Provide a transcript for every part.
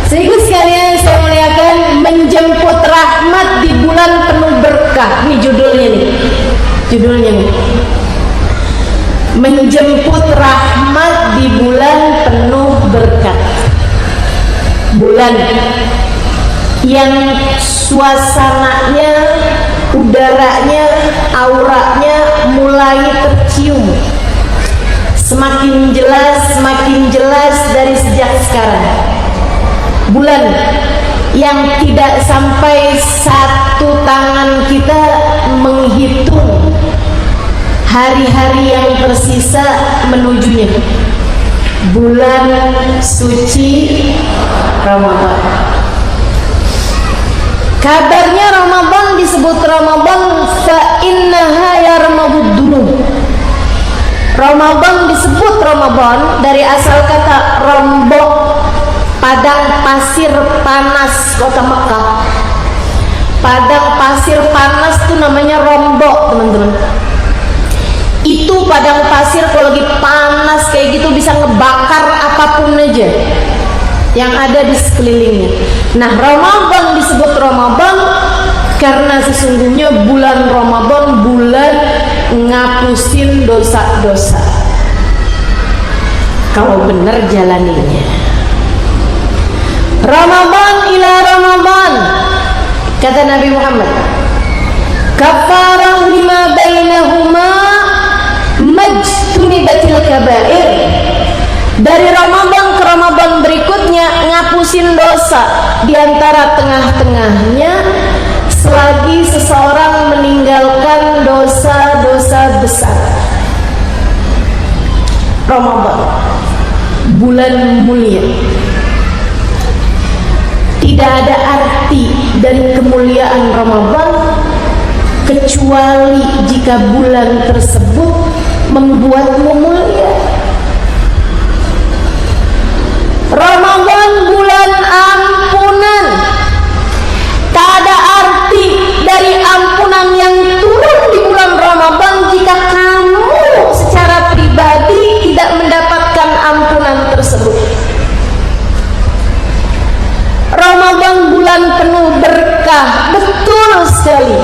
Sehingga sekalian saya muliakan, menjemput rahmat di bulan penuh berkah. Ini judulnya nih. Judulnya nih. Menjemput rahmat di bulan penuh berkah. Bulan yang suasananya, udaranya, auranya mulai tercium. Semakin jelas dari sejak sekarang. Bulan yang tidak sampai satu tangan kita menghitung hari-hari yang tersisa menujunya. Bulan suci Ramadan. Kabarnya Ramadan disebut Ramadan fa innaha yarmahud dunub. Ramadan disebut Ramadan dari asal kata rombok, padang pasir panas kota Mekah. Padang pasir panas itu namanya rombok, teman-teman. Itu padang pasir kalau lagi panas kayak gitu bisa ngebakar apapun aja yang ada di sekelilingnya. Nah, Ramadan disebut Ramadan karena sesungguhnya bulan Ramadan bulan ngapusin dosa-dosa kalau benar jalaninya. Ramadan ila Ramadan, kata Nabi Muhammad, kafarah lima bainahuma majtunibatil kabair. Dari Ramadan ke Ramadan berikutnya ngapusin dosa di antara tengah-tengahnya selagi seseorang meninggalkan dosa-dosa besar. Ramadan bulan mulia. Tidak ada arti dari kemuliaan Ramadan kecuali jika bulan tersebut membuatmu mulia. Ramadan bulan ampunan. Tak ada arti dari ampunan yang turun di bulan Ramadan jika kamu secara pribadi tidak mendapatkan ampunan tersebut. Ramadan bulan penuh berkah, betul sekali.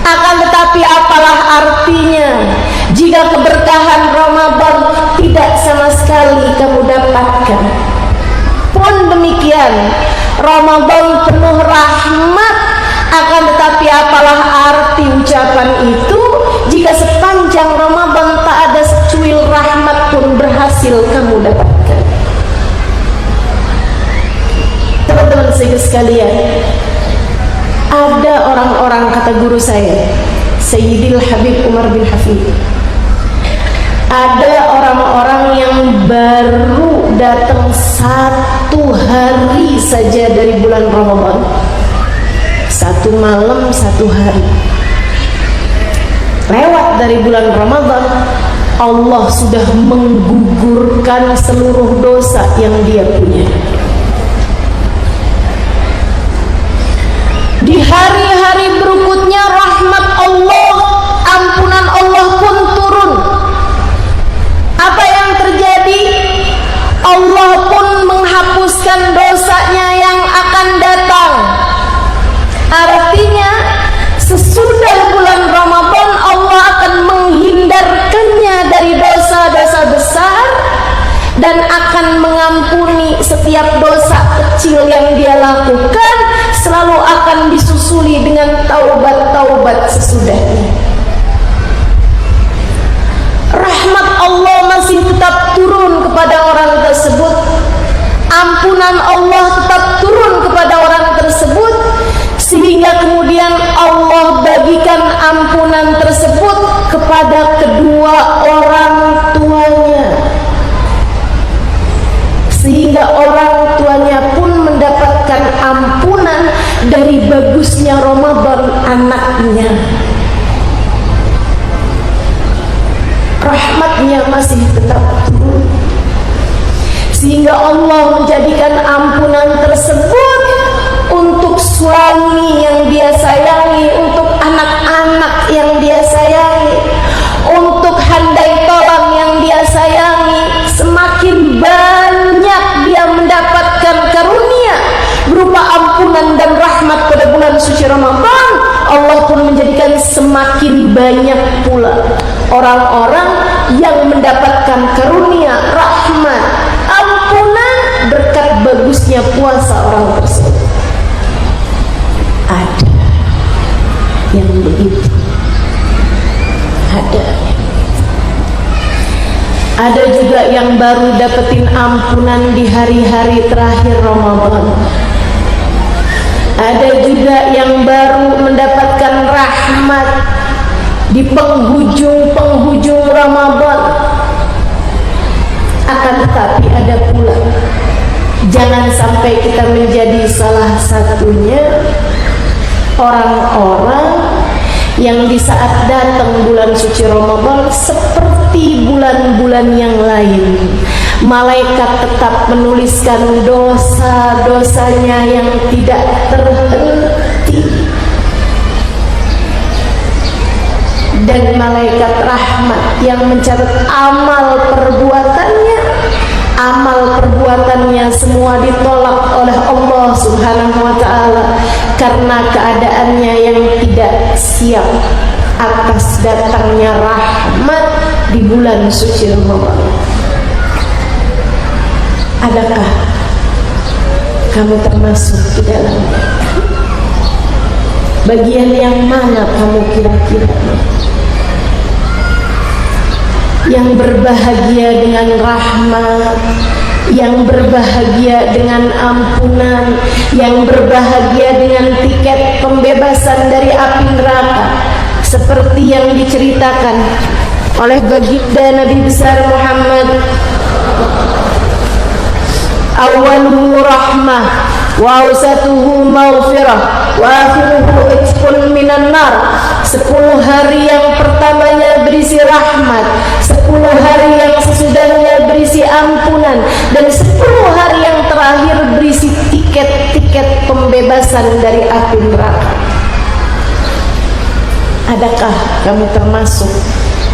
Akan tetapi apalah artinya jika keberkahan Ramadan tidak sama sekali kamu dapatkan. Pun demikian, Ramadan penuh rahmat, akan tetapi apalah arti ucapan itu jika sepanjang Ramadan tak ada secuil rahmat pun berhasil kamu dapatkan. Teman-teman sekalian, ada orang-orang, kata guru saya Sayyidil Habib Umar bin Hafid, ada orang-orang yang baru datang satu hari saja dari bulan Ramadan, satu malam satu hari lewat dari bulan Ramadan, Allah sudah menggugurkan seluruh dosa yang dia punya. Di hari-hari berikutnya rahmat Allah, ampunan Allah pun turun. Apa yang terjadi? Allah pun menghapuskan dosanya yang akan datang. Artinya sesudah bulan Ramadan Allah akan menghindarkannya dari dosa-dosa besar dan akan mengampuni setiap dosa kecil yang dia lakukan, selalu akan disusuli dengan taubat-taubat sesudahnya. Rahmat Allah masih tetap turun kepada orang tersebut, ampunan Allah tetap turun kepada orang tersebut, sehingga kemudian Allah bagikan ampunan tersebut kepada kedua orang tuanya, sehingga orang tuanya pun mendapatkan ampunan dari bagusnya Ramadan anaknya. Rahmatnya masih tetap turun, sehingga Allah menjadikan ampunan tersebut untuk suami yang dia sayangi, untuk anak-anak yang dia sayangi, untuk handa bulan suci Ramadan, Allah pun menjadikan semakin banyak pula orang-orang yang mendapatkan karunia, rahmat, ampunan berkat bagusnya puasa orang tersebut. Ada yang begitu, ada juga yang baru dapetin ampunan di hari-hari terakhir Ramadan. Ada juga yang baru mendapatkan rahmat di penghujung Ramadan. Akan tetapi ada pula, jangan sampai kita menjadi salah satunya orang-orang yang di saat datang bulan suci Ramadan seperti bulan-bulan yang lain, malaikat tetap menuliskan dosa-dosanya yang tidak terhenti, dan malaikat rahmat yang mencatat amal perbuatannya semua ditolak oleh Allah Subhanahu wa ta'ala karena keadaannya yang tidak siap atas datangnya rahmat di bulan suci Ramadan. Adakah kamu termasuk di dalamnya? Bagian yang mana kamu kira-kira yang berbahagia dengan rahmat, yang berbahagia dengan ampunan, yang berbahagia dengan tiket pembebasan dari api neraka, seperti yang diceritakan oleh baginda Nabi besar Muhammad? Awaluhu rahmah wa awsatuhu maghfirah wa akhiruhu itqun minan nar. 10 hari yang pertamanya berisi rahmat, 10 hari yang sesudahnya berisi ampunan, dan 10 hari yang terakhir berisi tiket-tiket pembebasan dari api neraka. Adakah kamu termasuk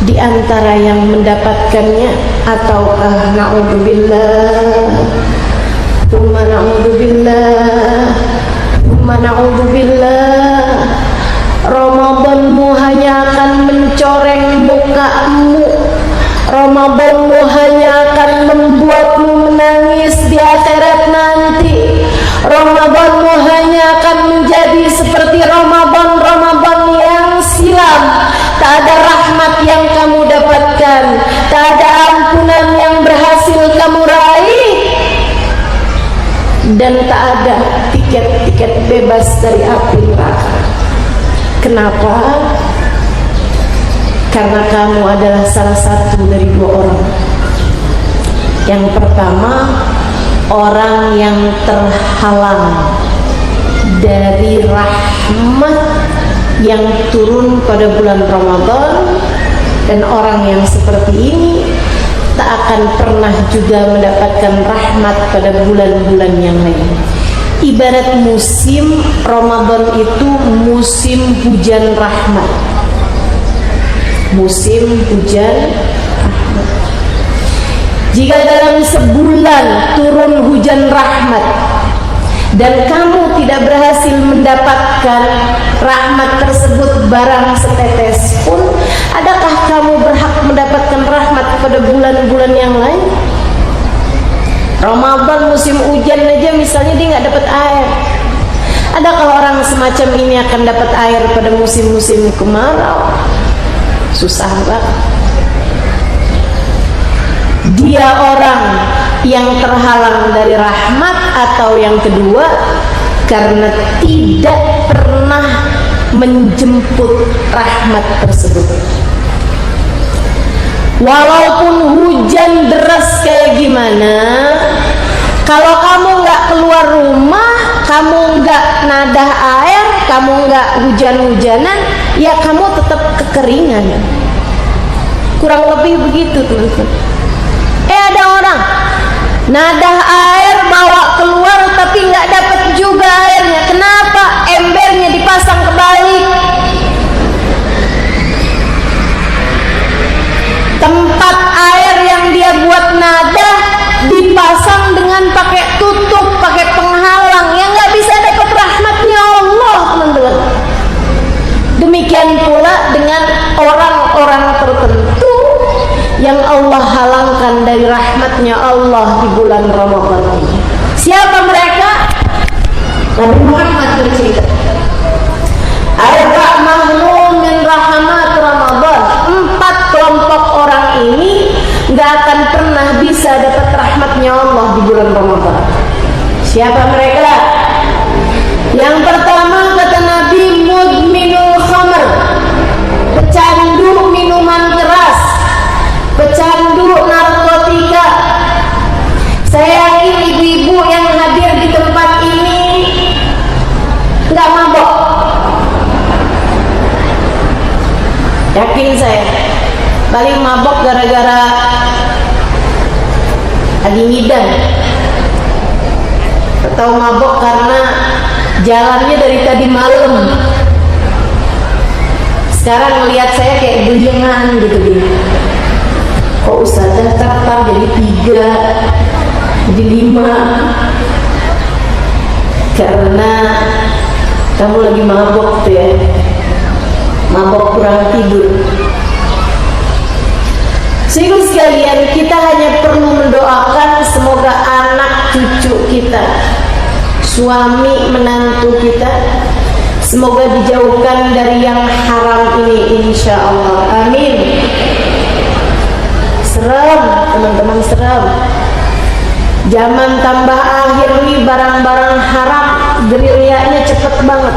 di antara yang mendapatkannya, ataukah na'udzubillah, tsumma na'udzubillah, tsumma na'udzubillah, Ramadanmu hanya akan mencoreng mukamu, Ramadanmu hanya akan membuatmu menangis di akhirat nanti, Ramadanmu hanya akan menjadi seperti Ramadan yang silam. Tak ada rahmat yang kamu dapatkan, tak ada ampunan yang berhasil kamu raih, dan tak ada tiket-tiket bebas dari api neraka. Kenapa? Karena kamu adalah salah satu dari 2 orang. Yang pertama, orang yang terhalang dari rahmat yang turun pada bulan Ramadan, dan orang yang seperti ini tak akan pernah juga mendapatkan rahmat pada bulan-bulan yang lain. Ibarat musim Ramadan itu musim hujan rahmat, musim hujan rahmat. Jika dalam sebulan turun hujan rahmat dan kamu tidak berhasil mendapatkan rahmat tersebut barang setetes pun, adakah kamu berhak mendapatkan rahmat pada bulan-bulan yang lain? Ramadan musim hujan aja misalnya dia nggak dapat air. Adakah orang semacam ini akan dapat air pada musim-musim kemarau? Susah banget. Dia orang yang terhalang dari rahmat, atau yang kedua karena tidak pernah menjemput rahmat tersebut. Walaupun hujan deras kayak gimana, kalau kamu nggak keluar rumah, kamu nggak nadah air, kamu nggak hujan-hujanan, ya kamu tetap kekeringan. Kurang lebih begitu, teman-teman. Ada orang nadah air bawa keluar tapi nggak dapat juga airnya. Kenapa? Embernya dipasang kebalik. Tempat air yang dia buat nadah dipasang dengan pakai tutup, pakai penghalang, yang nggak bisa dapat rahmatnya Allah, teman-teman. Siapa mereka? Yang pertama kata Nabi, mudminul khamr, pecandu minuman keras, pecandu narkotika. Saya yakin ibu-ibu yang hadir di tempat ini nggak mabok. Yakin saya. Paling mabok gara-gara lagi ngidam, atau mabok karena jalannya dari tadi malam. Sekarang melihat saya kayak belingan gitu. Kok ustazah tertar jadi 3, jadi 5? Karena kamu lagi mabok tuh ya, mabok kurang tidur. Sehingga sekalian, kita hanya perlu mendoakan semoga anak cucu kita, suami menantu kita, semoga dijauhkan dari yang haram ini, insya Allah. Amin. Seram teman-teman, seram. Zaman tambah akhir nih, barang-barang haram gerilyanya cepet banget.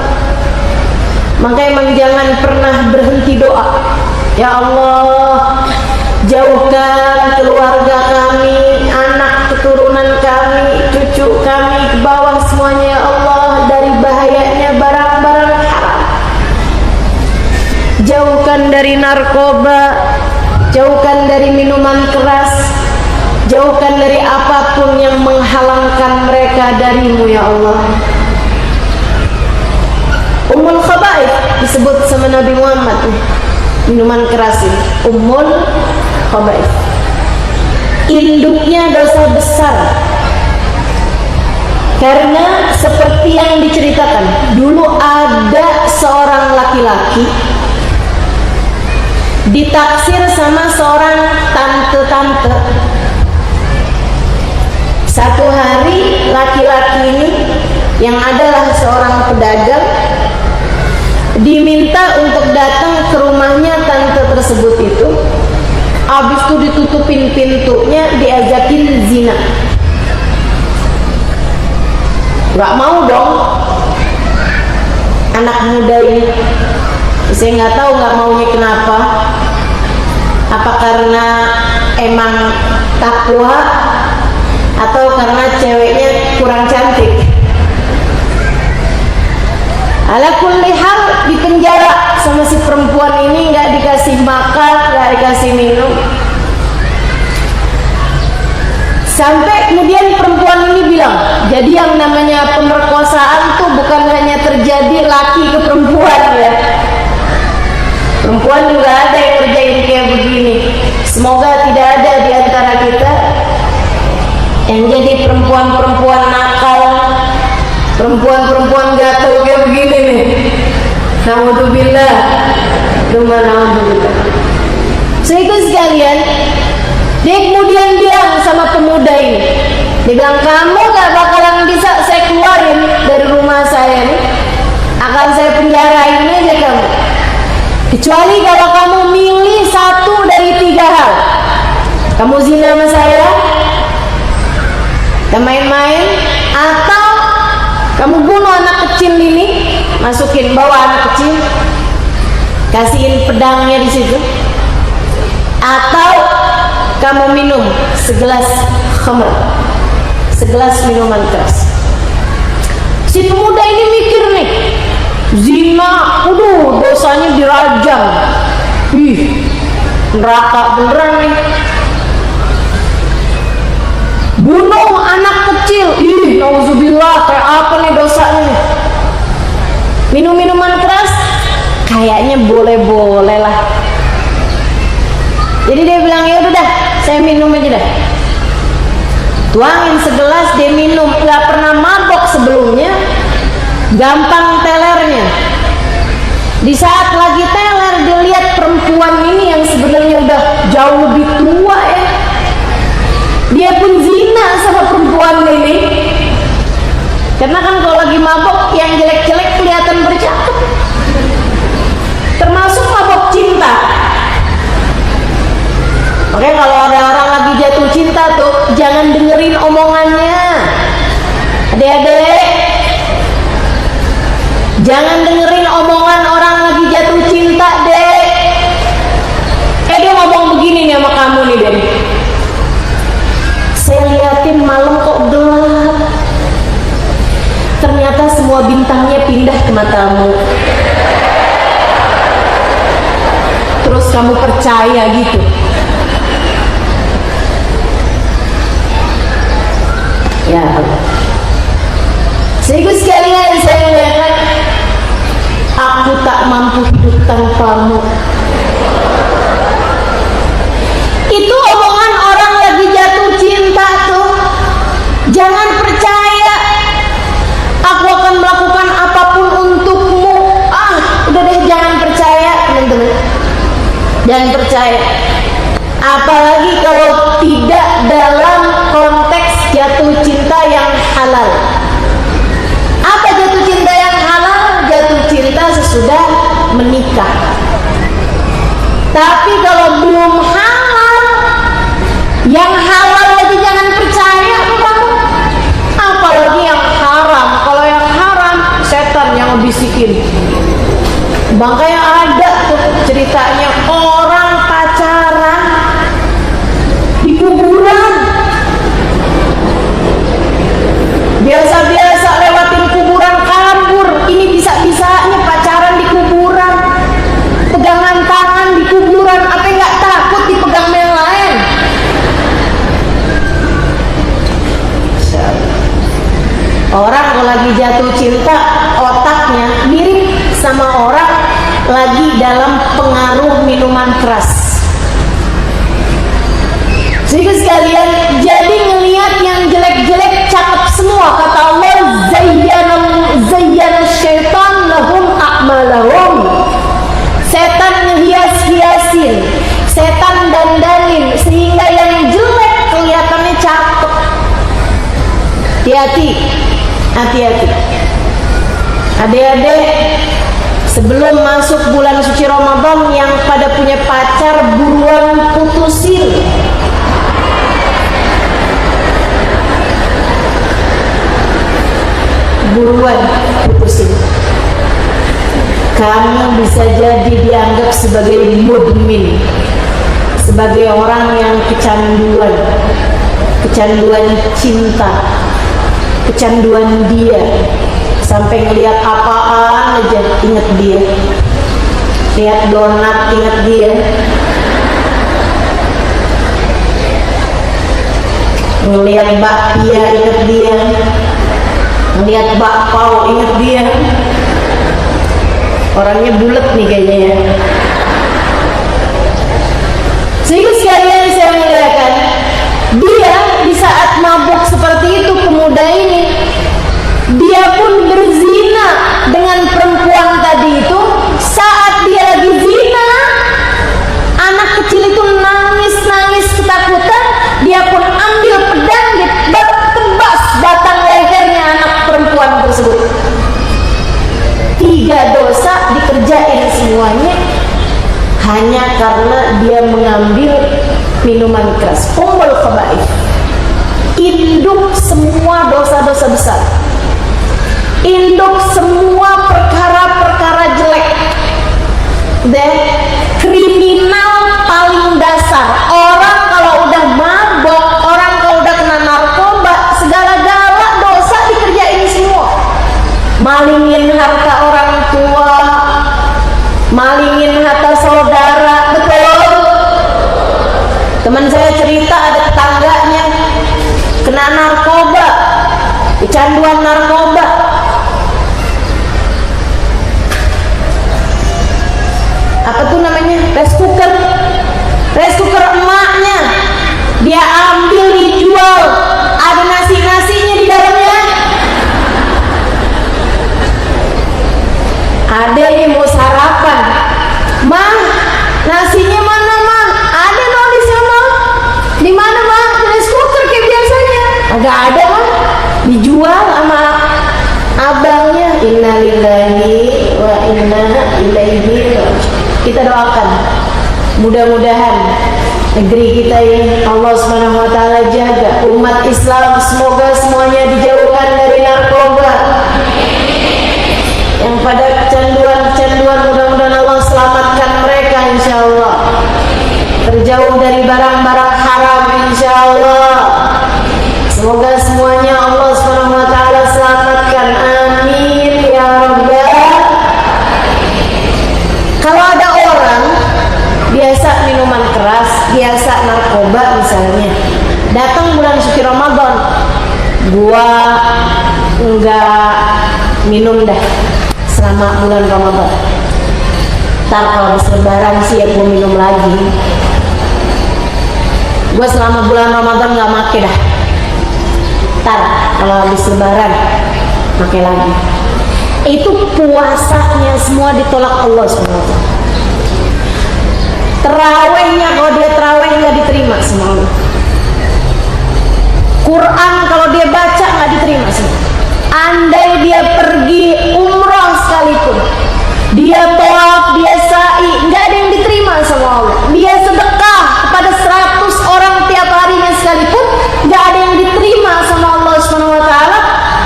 Makanya emang jangan pernah berhenti doa. Ya Allah, jauhkan keluarga kami, anak keturunan kami, cucu kami ke bawah semuanya ya Allah dari bahayanya barang-barang haram. Jauhkan dari narkoba, jauhkan dari minuman keras, jauhkan dari apapun yang menghalangkan mereka darimu ya Allah. Ummul khaba'ith disebut sama Nabi Muhammad, minuman keras ini ummul khaba'ith, induknya dosa besar. Karena seperti yang diceritakan, dulu ada seorang laki-laki ditaksir sama seorang tante-tante. Satu hari laki-laki ini yang adalah seorang pedagang diminta untuk datang ke rumahnya tante tersebut itu. Habis itu ditutupin pintunya, diajakin zina. Gak mau dong anak muda ini. Saya nggak tahu nggak maunya kenapa. Apa karena emang takwa atau karena ceweknya kurang cantik? Ala kulli hal di penjara sama si perempuan ini, nggak dikasih makan, nggak dikasih minum. Sampai kemudian perempuan ini bilang, jadi yang namanya pemerkosaan tuh bukan hanya terjadi laki ke perempuan ya. Perempuan juga ada yang kerjain kayak begini. Semoga tidak ada di antara kita yang jadi perempuan-perempuan nakal, perempuan-perempuan gatel kayak begini nih. Naudzubillah. Sehingga sekalian, dia kemudian bilang sama pemuda ini, dia bilang, kamu gak bakalan bisa saya keluarin dari rumah saya nih, akan saya penjarain aja kamu, kecuali kalau kamu milih satu dari 3 hal. Kamu zina sama saya, kita main-main, atau kamu bunuh anak kecil ini, masukin bawa anak kecil, kasihin pedangnya di situ, atau kamu minum segelas khamr, segelas minuman keras. Si pemuda ini mikir nih, zina, dosanya dirajam, neraka beneran nih. Bunuh anak kecil, nauzubillah, kayak apa nih dosanya nih. Minum minuman keras, kayaknya boleh-boleh lah. Jadi dia bilang, ya udah dah, saya minum aja dah. Tuangin segelas, dia minum. Gak pernah mabok sebelumnya, gampang telernya. Di saat lagi teler, dia lihat perempuan ini yang sebenarnya udah jauh lebih tua ya. Dia pun zina sama perempuan ini. Karena kan kalau lagi mabok, yang jelek-jelek kelihatan bercakap. Termasuk mabok cinta. Makanya kalau ada orang lagi jatuh cinta tuh, jangan dengerin omongannya. Ada Adik-adik, jangan dengerin omongan orang lagi jatuh cinta, Dek. Dia ngomong begini nih sama kamu nih, Dek. Saya liatin malam kok gelap. Ternyata semua bintangnya pindah ke matamu. Terus kamu percaya gitu? Ya, sehingga sekalian saya mengatakan, aku tak mampu hidup tanpamu. Itu omongan orang lagi jatuh cinta tuh. Jangan percaya. Aku akan melakukan apapun untukmu. Udah deh, jangan percaya, teman-teman. Jangan percaya. Apalagi kalau tidak dalam konteks jatuh cinta yang halal. Apa jatuh cinta yang halal? Jatuh cinta sesudah menikah. Tapi kalau belum halal, yang halal lagi jangan percaya kamu. Apalagi yang haram. Kalau yang haram, setan yang ngebisikin. Makanya ada tuh ceritanya orang pacaran di kuburan. Biasa-biasa lewatin kuburan kabur. Ini bisa-bisanya pacaran di kuburan, pegangan tangan di kuburan. Apa nggak takut dipegang yang lain? Orang kalau lagi jatuh cinta, otaknya mirip sama orang lagi dalam pengaruh minuman keras. Jadi sekalian, jadi ngelihat yang jelek-jelek cakep semua. Kata Allah, zayyana syaitan lahum a'malahum. Setan ngehias-hiasin, setan dandanin sehingga yang jelek kelihatannya cakep. Hati-hati, hati-hati. Adik-adik, sebelum masuk bulan suci Ramadan, yang pada punya pacar buruan putusin. Buruan putusin. Kamu bisa jadi dianggap sebagai mudmin, sebagai orang yang kecanduan cinta, kecanduan dia, sampai ngelihat apaan aja ingat dia, lihat donat ingat dia, ngelihat bakpia ingat dia, ngelihat bakpao ingat dia. Orangnya bulat nih kayaknya ya. Sehingga sekalian saya mengatakan, dia di saat mabuk seperti itu, pemuda ini, dia pun berzina dengan perempuan tadi itu. Saat dia lagi zina, anak kecil itu nangis ketakutan. Dia pun ambil pedang, ditebas batang lehernya anak perempuan tersebut. 3 dosa dikerjain semuanya hanya karena dia mengambil minuman keras. Ummul khaba'ith, induk semua dosa-dosa besar, induk semua perkara-perkara jelek, dan kriminal paling dasar. Orang kalau udah mabok, orang kalau udah kena narkoba, segala-gala dosa dikerjain semua. Malingin harta orang tua, malingin harta saudara. Betul. Teman saya cerita ada tetangganya kena narkoba, kecanduan narkoba. Apa tuh namanya? Rice cooker emaknya dia ambil, dijual. Ada nasi-nasinya di dalamnya. Adanya mau sarapan, mah nasinya mana mah? Ada no di sana. Di mana mah? Rice cooker kayak biasanya. Agak ada mah, dijual sama abangnya. Innalillahi wa inna ilaihi raji'un. Kita doakan mudah-mudahan negeri kita ini. Allah Subhanahu wa taala jaga umat Islam, semoga semuanya dijauhkan dari narkoba. Yang pada kecanduan-kecanduan, mudah-mudahan Allah selamatkan mereka insyaallah. Terjauh dari barang-barang haram insyaallah. Semoga semuanya Allah Subhanahu wa taala selamatkan. Amin ya rabbal. Kalau ada orang biasa minuman keras, biasa narkoba misalnya, datang bulan suci Ramadan, gua enggak minum dah selama bulan Ramadan. Ntar kalau habis lebaran sih ya gua minum lagi. Gua selama bulan Ramadan enggak make dah. Ntar kalau habis lebaran pakai lagi. Itu puasanya semua ditolak Allah SWT. Terawihnya, kalau dia terawih nggak diterima sama Allah. Quran kalau dia baca nggak diterima semua. Andai dia pergi umrah sekalipun, dia tawaf, dia sa'i, nggak ada yang diterima sama Allah. Dia sedekah kepada 100 orang tiap harinya sekalipun, nggak ada yang diterima sama Allah Subhanahu wa taala.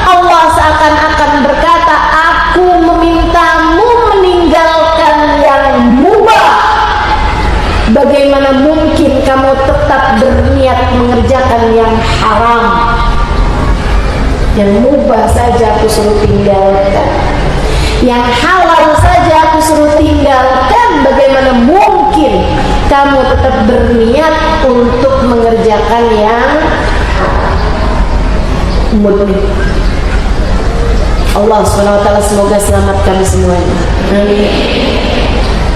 Allah seakan-akan berkata, aku memintamu meninggalkan yang mubah. Bagaimana mungkin kamu tetap berniat mengerjakan yang haram? Yang mubah saja aku suruh tinggalkan, yang halal saja aku suruh tinggalkan. Bagaimana mungkin kamu tetap berniat untuk mengerjakan yang murni? Allah SWT semoga selamatkan semuanya. Amin.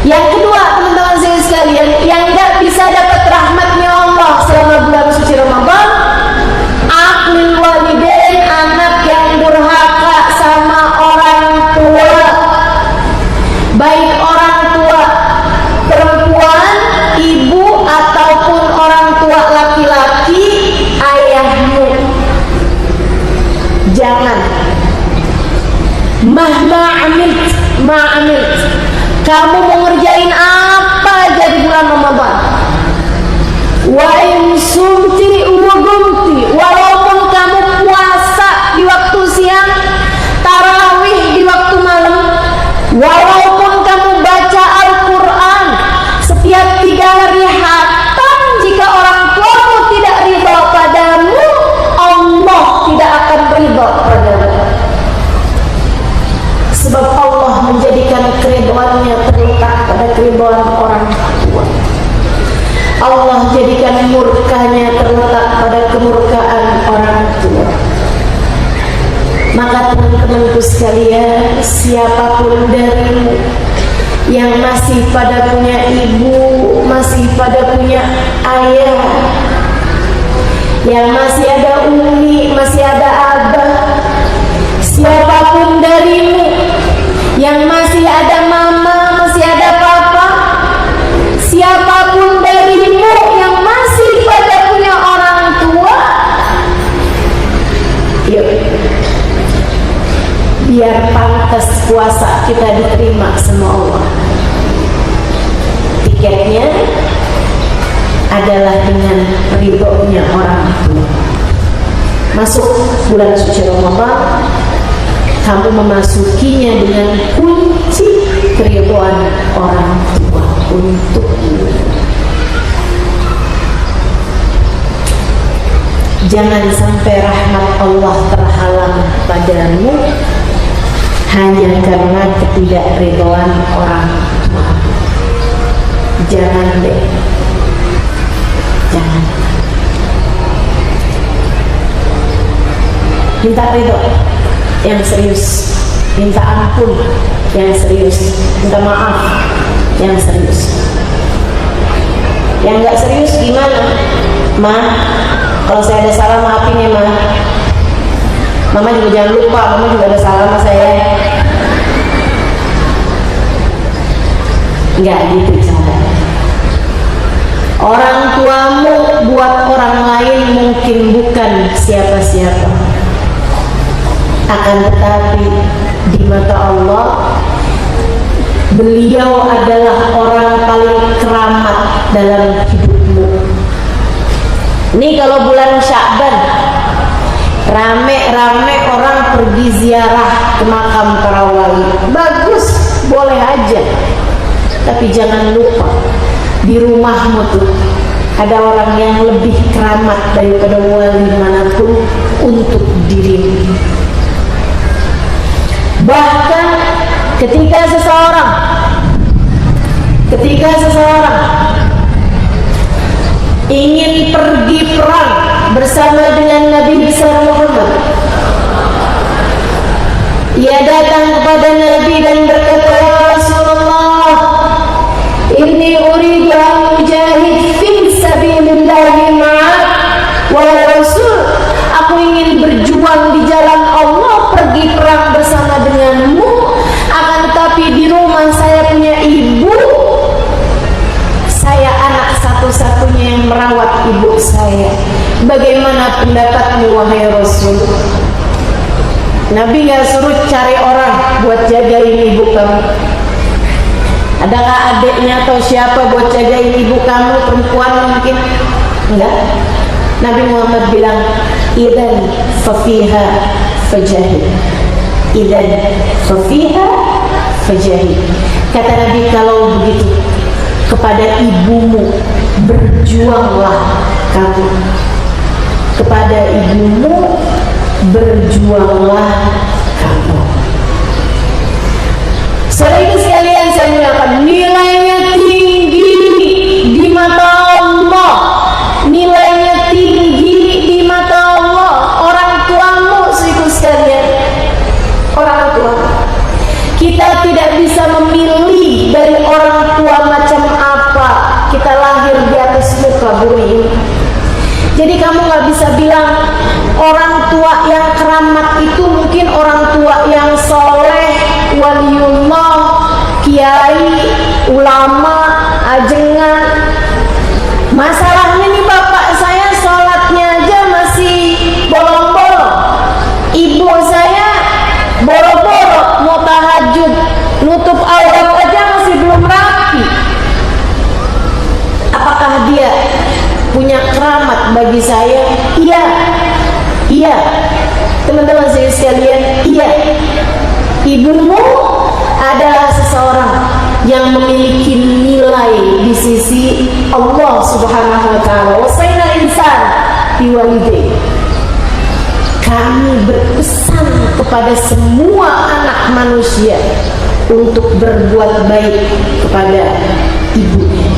Yang kedua, teman-teman saya sekalian, yang gak bisa dapat rahmatnya Allah selama bulan suci Ramadan, aqlil walidain, anak yang durhaka sama orang tua. Baik orang tua perempuan, ibu, ataupun orang tua laki-laki, ayahmu. Jangan ma'amilt, kamu mau ngerjain apa aja di bulan Ramadan. Wa in sumti wa gumti, walaupun kamu puasa di waktu siang, tarawih di waktu malam, walaupun kamu baca Al-Quran setiap 3 hari hatam, jika orang tuamu tidak ridha padamu, Allah tidak akan ridha padamu. Sebab Allah menjadikan keridhaannya terletak pada keridhaan orang tua. Allah jadikan murkanya terletak pada kemurkaan orang tua. Maka teman-temanku sekalian, siapapun darimu yang masih pada punya ibu, masih pada punya ayah, yang masih ada umi, masih ada abah, siapapun darimu yang masih ada mama, masih ada papa, siapapun darimu yang masih pada punya orang tua, yuk, biar pantas puasa kita diterima sama Allah. Tiketnya adalah dengan ridhonya orang tua. Masuk bulan suci Ramadan, kamu memasukinya dengan kunci keridhaan orang tua untuk jangan sampai rahmat Allah terhalang padamu hanya karena ketidakridhaan orang tua. Jangan deh, jangan. Minta ridho yang serius, minta ampun yang serius, minta maaf yang serius. Yang nggak serius gimana? Ma, kalau saya ada salah maafin ya ma. Mama juga jangan lupa, mama juga ada salah sama saya. Nggak gitu cara. Orang tuamu buat orang lain mungkin bukan siapa-siapa. Akan tetapi di mata Allah, beliau adalah orang paling keramat dalam hidupmu. ibumu. Ini kalau bulan Sya'ban, rame-rame orang pergi ziarah ke makam para wali. Bagus, boleh aja. Tapi jangan lupa, di rumahmu tuh ada orang yang lebih keramat daripada wali manapun untuk dirimu. Bahkan ketika seseorang ingin pergi perang bersama dengan Nabi besar Muhammad, ia datang kepada Nabi dan berkata, "Ya Rasulullah, inni uridu an ujahid fi sabilillahi ma'ak wa Rasul." Aku ingin berjuang di jalan Allah, pergi perang bersama denganmu. Akan tetapi di rumah saya punya ibu. Saya anak satu-satunya yang merawat ibu saya. Bagaimana pendapatmu wahai Rasul? Nabi gak suruh cari orang buat jagain ibu kamu. Adakah adiknya atau siapa buat jagain ibu kamu, perempuan mungkin? Enggak. Nabi Muhammad bilang, "Idzan fafiha fajahid." Idzan fafiha fajahid. Kata Nabi, kalau begitu kepada ibumu berjuanglah kamu. Kepada ibumu berjuanglah kamu. Saudara sekalian, saya mengatakan nilainya tinggi di mata Allah. Nilainya tinggi di mata Allah. Orang tuamu, saudara sekalian, orang tua. Kita tidak bisa memilih dari orang tua macam apa kita lahir di atas muka bumi ini. Jadi kamu gak bisa bilang orang tua yang keramat itu mungkin orang tua yang soleh, waliullah, kiai, ulama, ajengan. Masalahnya nih, bapak saya sholatnya aja masih bolong-bolong, ibu saya boro-boro mau tahajud, nutup aurat aja masih belum rapi. Apakah dia punya keramat bagi saya? Iya, teman-teman saya sekalian, iya. Ibumu adalah seseorang yang memiliki nilai di sisi Allah Subhanahu wa taala. Wasaina insan biwalidayhi. Kami berpesan kepada semua anak manusia untuk berbuat baik kepada ibunya.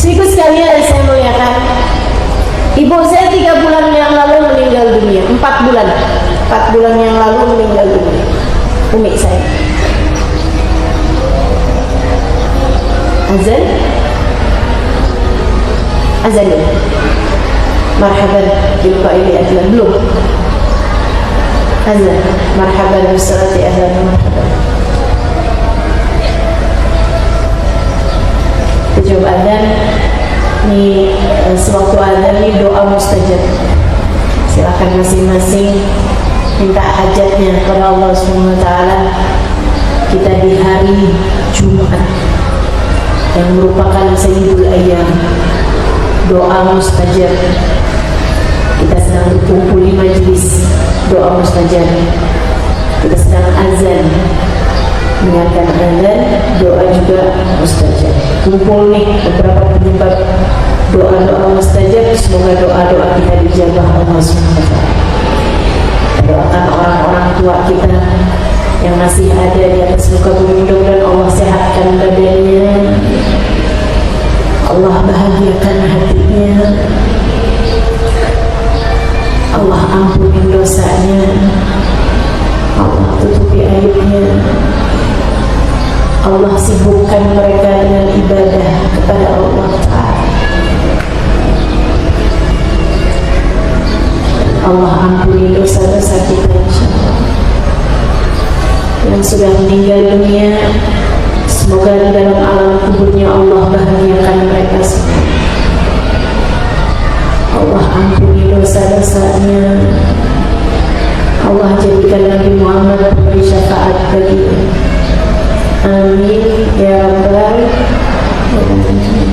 Ibu sekalian, saya muliakan, ibu saya 3 bulan yang lalu meninggal dunia. 4 bulan yang lalu meninggal dunia, umi saya. Azan ya. Marhaban biluqa'i ahlan. Belum azan. Marhaban bisalati ahlan. Marhaban. Tujuh azan. Ini sewaktu azan ini doa mustajab. Silakan masing-masing minta hajatnya kepada Allah Subhanahu wa taala. Kita di hari Jumat yang merupakan sayyidul ayyam, doa mustajab. Kita sedang berkumpul di majelis doa mustajab. Kita sedang azan, dengarkan azan, doa juga mustajab. Kumpul nih beberapa penyebab doa-doa mustajab. Semoga doa-doa kita dijabah Allah Subhanahu wa taala. Doakan orang-orang tua kita yang masih ada di atas muka bumi, mudah-mudahan Allah sehatkan badannya, Allah bahagiakan hatinya, Allah ampuni dosanya, Allah tutupi aibnya, Allah sibukkan mereka dengan ibadah kepada Allah Ta'ala. Allah ampuni dosa-dosa kita insyaallah. Yang sudah meninggal dunia, semoga di dalam alam kuburnya Allah bahagiakan mereka semua. Allah ampuni dosa-dosanya. Allah jadikan Nabi Muhammad memberi syafaat baginya. Amin ya rabbal alamin.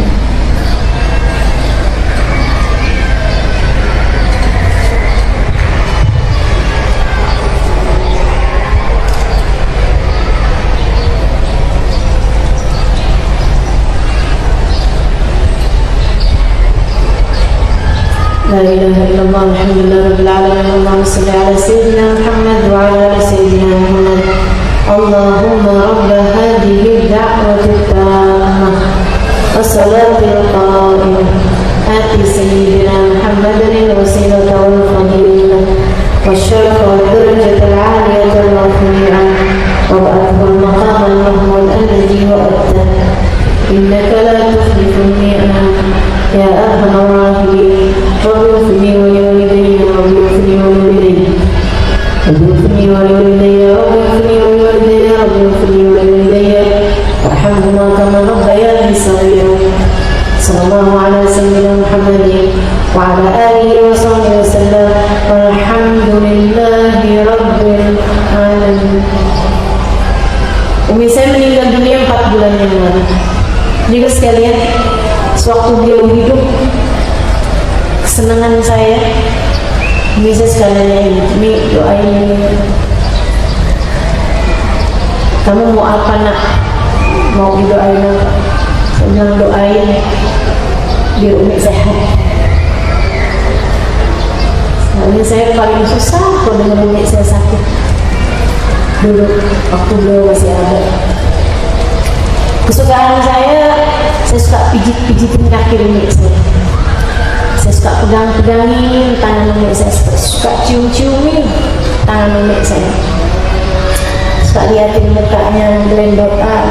sekalian, sewaktu beliau hidup, kesenangan saya bisa sekalian ini doain. Kamu mau apa nak? Mau didoain apa? Saya bilang doain biar Umi sehat. Soalnya saya paling susah kalau dengar Umi saya sakit. Dulu waktu beliau masih ada. Kesukaan saya suka pijit-pijitin kaki Umi saya. Saya suka pegang-pegangin tangan Umi saya, suka cium-ciumin tangan Umi saya. Suka liatin mukanya gelendotan.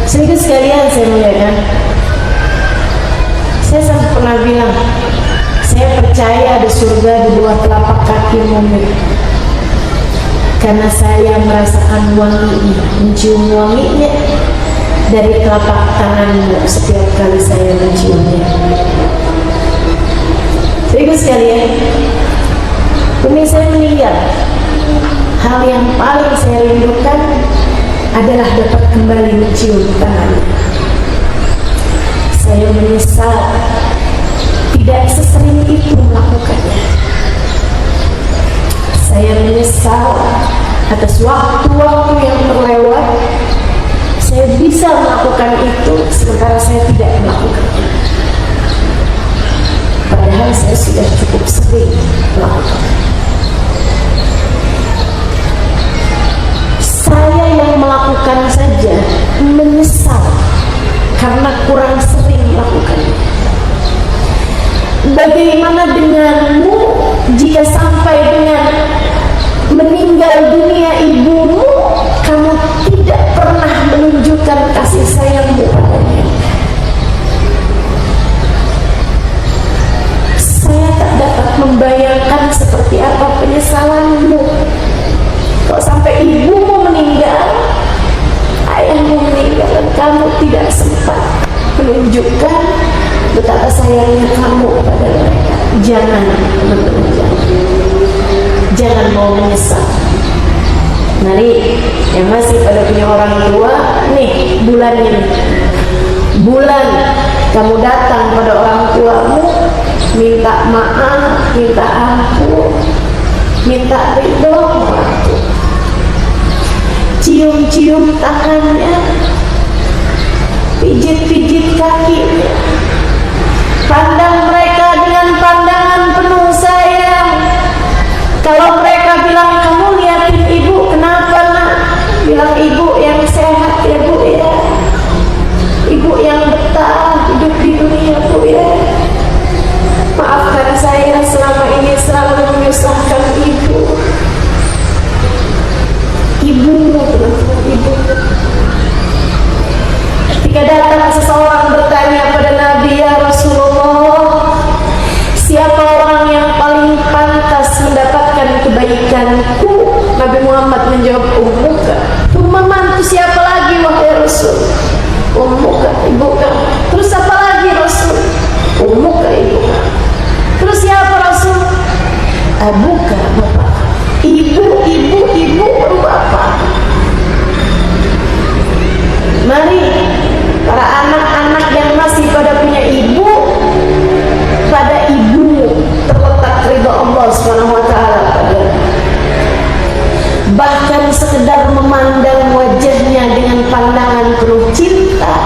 Sedikit sekalian saya melihatkan. Saya sampai pernah bilang, saya percaya ada surga di bawah telapak kaki Umi. Karena saya merasakan wanginya, mencium wanginya dari telapak tanganmu setiap kali saya menciumnya. Sedikit sekalian, Umi saya meninggal. Hal yang paling saya rindukan adalah dapat kembali mencium tangannya. Saya menyesal tidak sesering itu melakukannya. Saya menyesal atas waktu-waktu yang terlewat. Saya bisa melakukan itu sementara saya tidak melakukannya. Padahal saya sudah cukup sering melakukannya. Saya yang melakukan saja menyesal karena kurang sering melakukannya. Bagaimana denganmu jika sampai dengan meninggal dunia ibumu, kamu tidak pernah menunjukkan kasih sayangmu padanya? Saya tak dapat membayangkan seperti apa penyesalanmu. Kalau sampai ibumu meninggal, ayahmu meninggal, dan kamu tidak sempat menunjukkan betapa sayangnya kamu pada mereka. Jangan, teman-teman, jangan mau menyesal. Mari yang masih pada punya orang tua, nih bulannya nih. Bulan kamu datang pada orang tuamu, minta maaf, minta ampun, minta ridho orang tua. Cium-cium tangannya, pijit-pijit kakinya, pandang mereka dengan pandangan penuh sayang. Kalau mereka bilang, kamu liatin ibu, kenapa nak? Bilang, ibu yang sehat ya bu ya, ibu yang betah hidup di dunia bu ya. Maafkan saya selama ini selalu menyusahkan ibu. Ibumu, teman-teman, ibu. Ketika datang seseorang bertanya pada Nabi, ya Rasulullah, siapa orang yang paling pantas mendapatkan kebaikanku? Nabi Muhammad menjawab, ummuka. Mantu siapa lagi wahai Rasul? Ummuka, ibuka. Terus apa lagi Rasul? Ummuka, ibuka. Terus siapa Rasul? Abuka, bapak. Ibu, baru bapak. Mari para anak-anak yang masih pada punya ibu, pada ibumu terletak ridha Allah SWT. Bahkan sekedar memandang wajahnya dengan pandangan penuh cinta,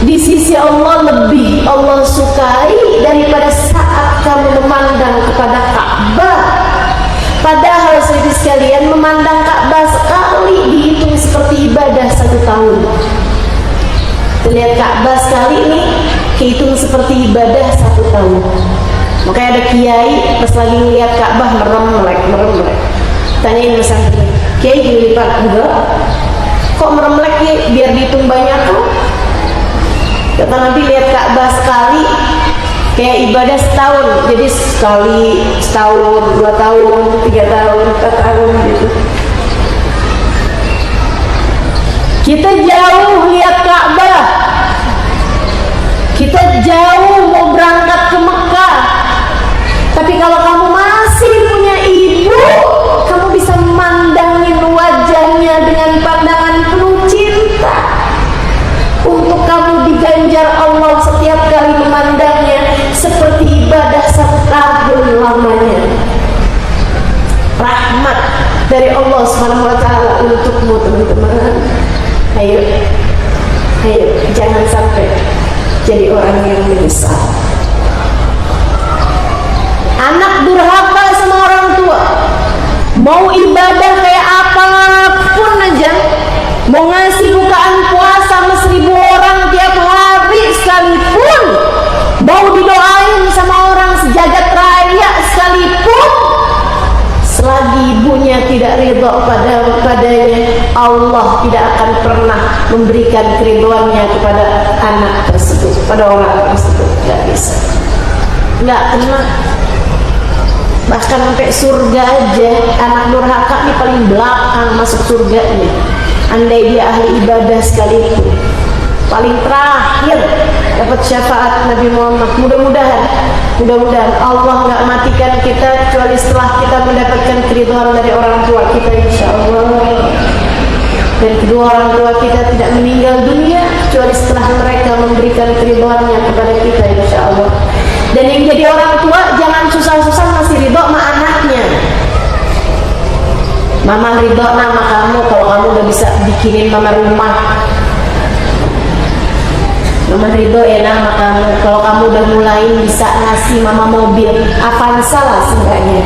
di sisi Allah lebih Allah sukai daripada saat kamu memandang kepada Ka'bah. Padahal saudara sekalian, memandang Ka'bah sekali dihitung seperti ibadah 1 tahun. Lihat Ka'bah sekali ini dihitung seperti ibadah 1 tahun. Makanya ada kiai pas lagi ngeliat Ka'bah merem-melek. Tanyain pesantren, kiai gini pak, enggak? Kok merem-melek ya? Biar dihitung banyak kok. Kata Nabi, lihat Ka'bah sekali kayak ibadah setahun. Jadi sekali setahun, 2 tahun, 3 tahun, 4 tahun gitu. Kita jauh lihat Ka'bah, kita jauh mau berangkat ke Mekah. Tapi kalau kamu masih punya ibu, kamu bisa memandangin wajahnya dengan pandangan penuh cinta. dari Allah Subhanahu wa taala untukmu, teman-teman. Ayo jangan sampai jadi orang yang menyesal. Anak durhaka sama orang tua, mau ibadah kayak apapun aja, mau ngasih bukaan puasa sama 1000 orang tiap hari sekalipun, mau didoain sama orang sejagat raya sekalipun, selagi ibunya tidak ridha padanya, Allah tidak akan pernah memberikan keriduannya kepada anak tersebut, pada orang tersebut. Tidak bisa, nggak kena. Bahkan sampai surga aja, anak durhaka ini paling belakang masuk surganya. Andai dia ahli ibadah sekalipun, paling terakhir dapat syafaat Nabi Muhammad. Mudah-mudahan Allah nggak matikan kita kecuali setelah kita mendapatkan keridhaan dari orang tua kita, insya Allah. Dan kedua orang tua kita tidak meninggal dunia kecuali setelah mereka memberikan keridhaannya kepada kita, insya Allah. Dan yang jadi orang tua jangan susah-susah masih ridho sama anaknya. Mama ridho sama kamu kalau kamu udah bisa bikinin mama rumah. Mama ridho ya sama kamu kalau kamu udah mulai bisa ngasih mama mobil Avanza lah seenggaknya.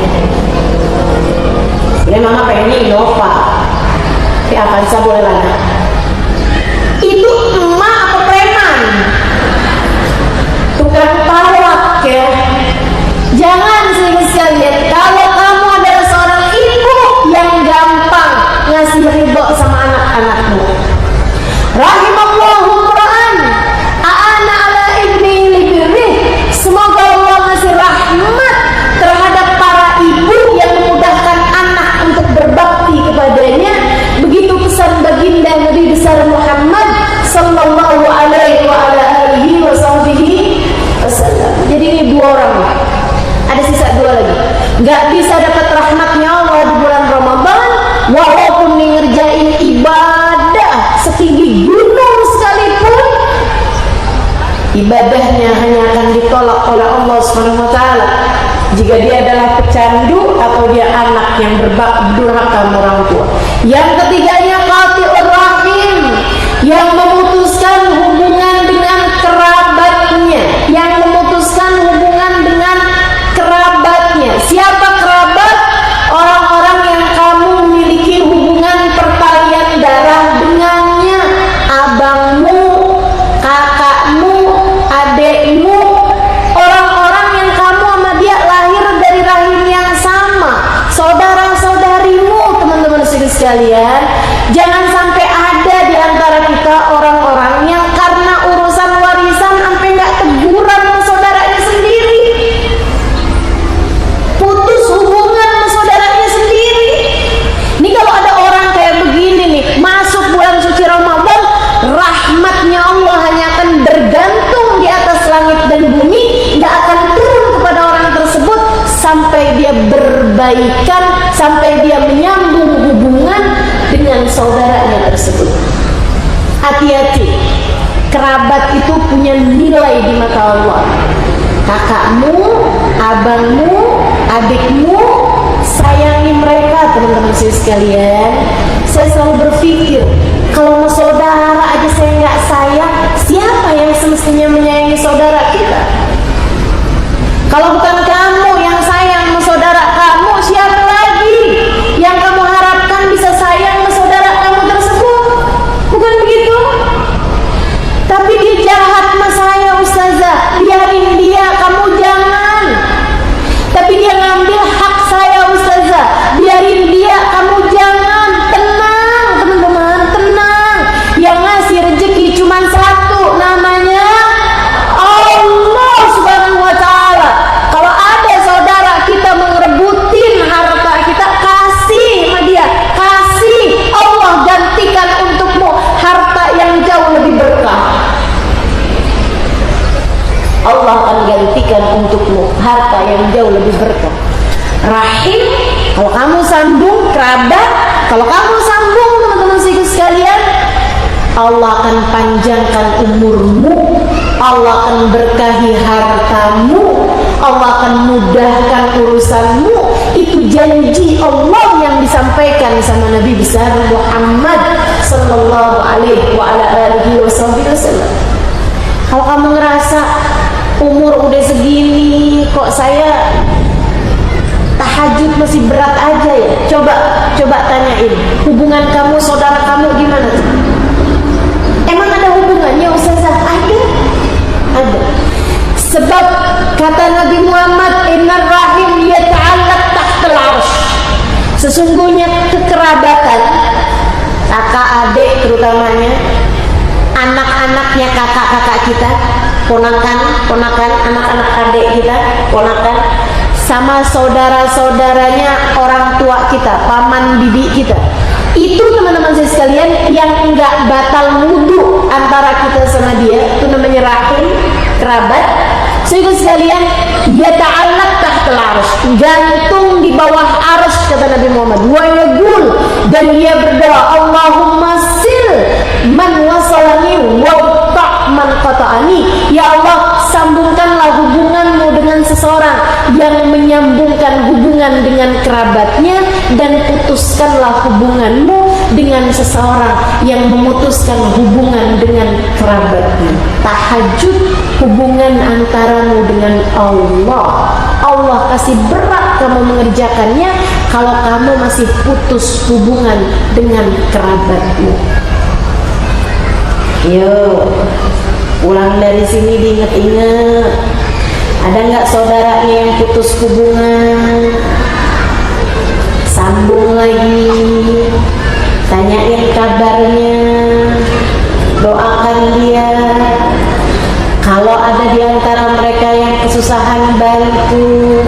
Sebenarnya mama pengennya Innova, tapi Avanza boleh lah. Itu emak apa preman? Tukang palak ya. Jangan sekali-sekali kalau kamu adalah seorang ibu yang gampang ngasih ridho sama anak-anakmu. Rahimallahu Quran a'ana ala ibni libirri. Semoga Allah ngasih rahmat terhadap para ibu yang memudahkan anak untuk berbakti kepadanya. Begitu pesan baginda Nabi besar Muhammad sallallahu alaihi wa ala alihi wa sahbihi wasallam. Jadi ini 2 orang, ada sisa 2 lagi. Gak bisa dapat rahmatnya Allah di bulan Ramadan walaupun ngerjain ibadah setinggi gunung sekalipun, ibadahnya hanya akan ditolak oleh Allah Subhanahu wa taala jika dia adalah pecandu atau dia anak yang durhaka orang tua. Yang ketiganya qati'ur rahim, yang memutuskan hubungan dengan kerabatnya, yang memutuskan hubungan dengan kerabatnya. Siapa kerabat? Orang-orang yang kamu memiliki hubungan pertalian darah dengannya, abangmu, kakakmu, adekmu, orang-orang yang kamu sama dia lahir dari rahim yang sama, saudara-saudarimu, teman-teman sekalian. Jangan sampai ada di antara kita orang-orang yang karena urusan warisan sampai nggak teguran sama saudaranya sendiri, putus hubungan sama saudaranya sendiri. Ini kalau ada orang kayak begini nih, masuk bulan suci Ramadan, rahmatnya Allah hanya akan bergantung di atas langit dan bumi, nggak akan turun kepada orang tersebut sampai dia berbaikan, sampai dia menyambung hubungan dengan saudaranya tersebut. Hati-hati, kerabat itu punya nilai di mata Allah. Kakakmu, abangmu, adikmu, sayangi mereka, teman-teman sekalian. Saya selalu berpikir, kalau mau saudara aja saya nggak sayang, siapa yang semestinya menyayangi saudara kita? Kalau bukan kamu yang sayang sama saudara kamu, siapa lagi yang kamu harapkan bisa sayang sama saudara kamu tersebut? Bukan begitu? Tapi dia jahat sama saya, ustazah, biarin dia, kamu jangan. Tapi dia ngambil hak saya, ustazah, biarin dia, kamu jangan. Tenang teman-teman, tenang. Yang ngasih rezeki cuma satu, namanya Allah Subhanahu wa taala. Kalau ada saudara kita mengerebutin harta kita, kasih sama dia, kasih. Allah gantikan untukmu harta yang jauh lebih berkah. Allah akan gantikan untukmu harta yang jauh lebih berkah. Rahim, kalau kamu sambung, kerabat, kalau kamu sambung, teman-teman sekalian, Allah akan panjangkan umurmu, Allah akan berkahi hartamu, Allah akan mudahkan urusanmu. Itu janji janji Allah yang disampaikan sama Nabi besar Muhammad sallallahu alaihi wasallam. Kalau kamu ngerasa umur udah segini kok saya tahajud masih berat aja ya, coba tanyain hubungan kamu saudara kamu gimana tuh? Emang ada hubungannya Ustazah? Ada. Sebab kata Nabi Muhammad, innar rahim yata'allaq tahtal arsh. Sesungguhnya kekerabatan kakak adik terutamanya, anak-anaknya kakak-kakak kita, ponakan anak-anak adik kita, ponakan sama saudara-saudaranya orang tua kita, paman bibi kita. Itu teman-teman saya sekalian yang enggak batal wudu antara kita sama dia, itu namanya rahim, kerabat. Sehingga sekalian dia ta'allaq tahtal arsh, gantung di bawah arsh kata Nabi Muhammad. Wa yaqul, dan dia berdoa, Allahumma sil man wasalani wa man qata'ani. Ya Allah, sambungkanlah hubunganmu dengan seseorang yang menyambungkan hubungan dengan kerabatnya, dan putuskanlah hubunganmu dengan seseorang yang memutuskan hubungan dengan kerabatnya. Tahajud hubungan antaramu dengan Allah. Allah kasih berat kamu mengerjakannya kalau kamu masih putus hubungan dengan kerabatmu. Yuk, pulang dari sini diinget-inget, ada nggak saudaranya yang putus hubungan? Sambung lagi, tanyain kabarnya, doakan dia. Kalau ada di antara mereka yang kesusahan, bantu.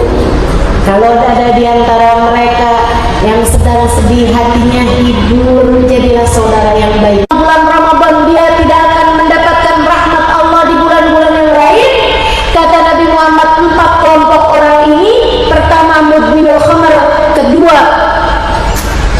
Kalau ada di antara mereka yang sedang sedih, hatinya hibur, jadilah saudara yang baik. Bulan Ramadan dia tidak akan mendapatkan rahmat Allah di bulan-bulan yang lain. Kata Nabi Muhammad, 4 kelompok orang ini: pertama, mudminul khamr; kedua,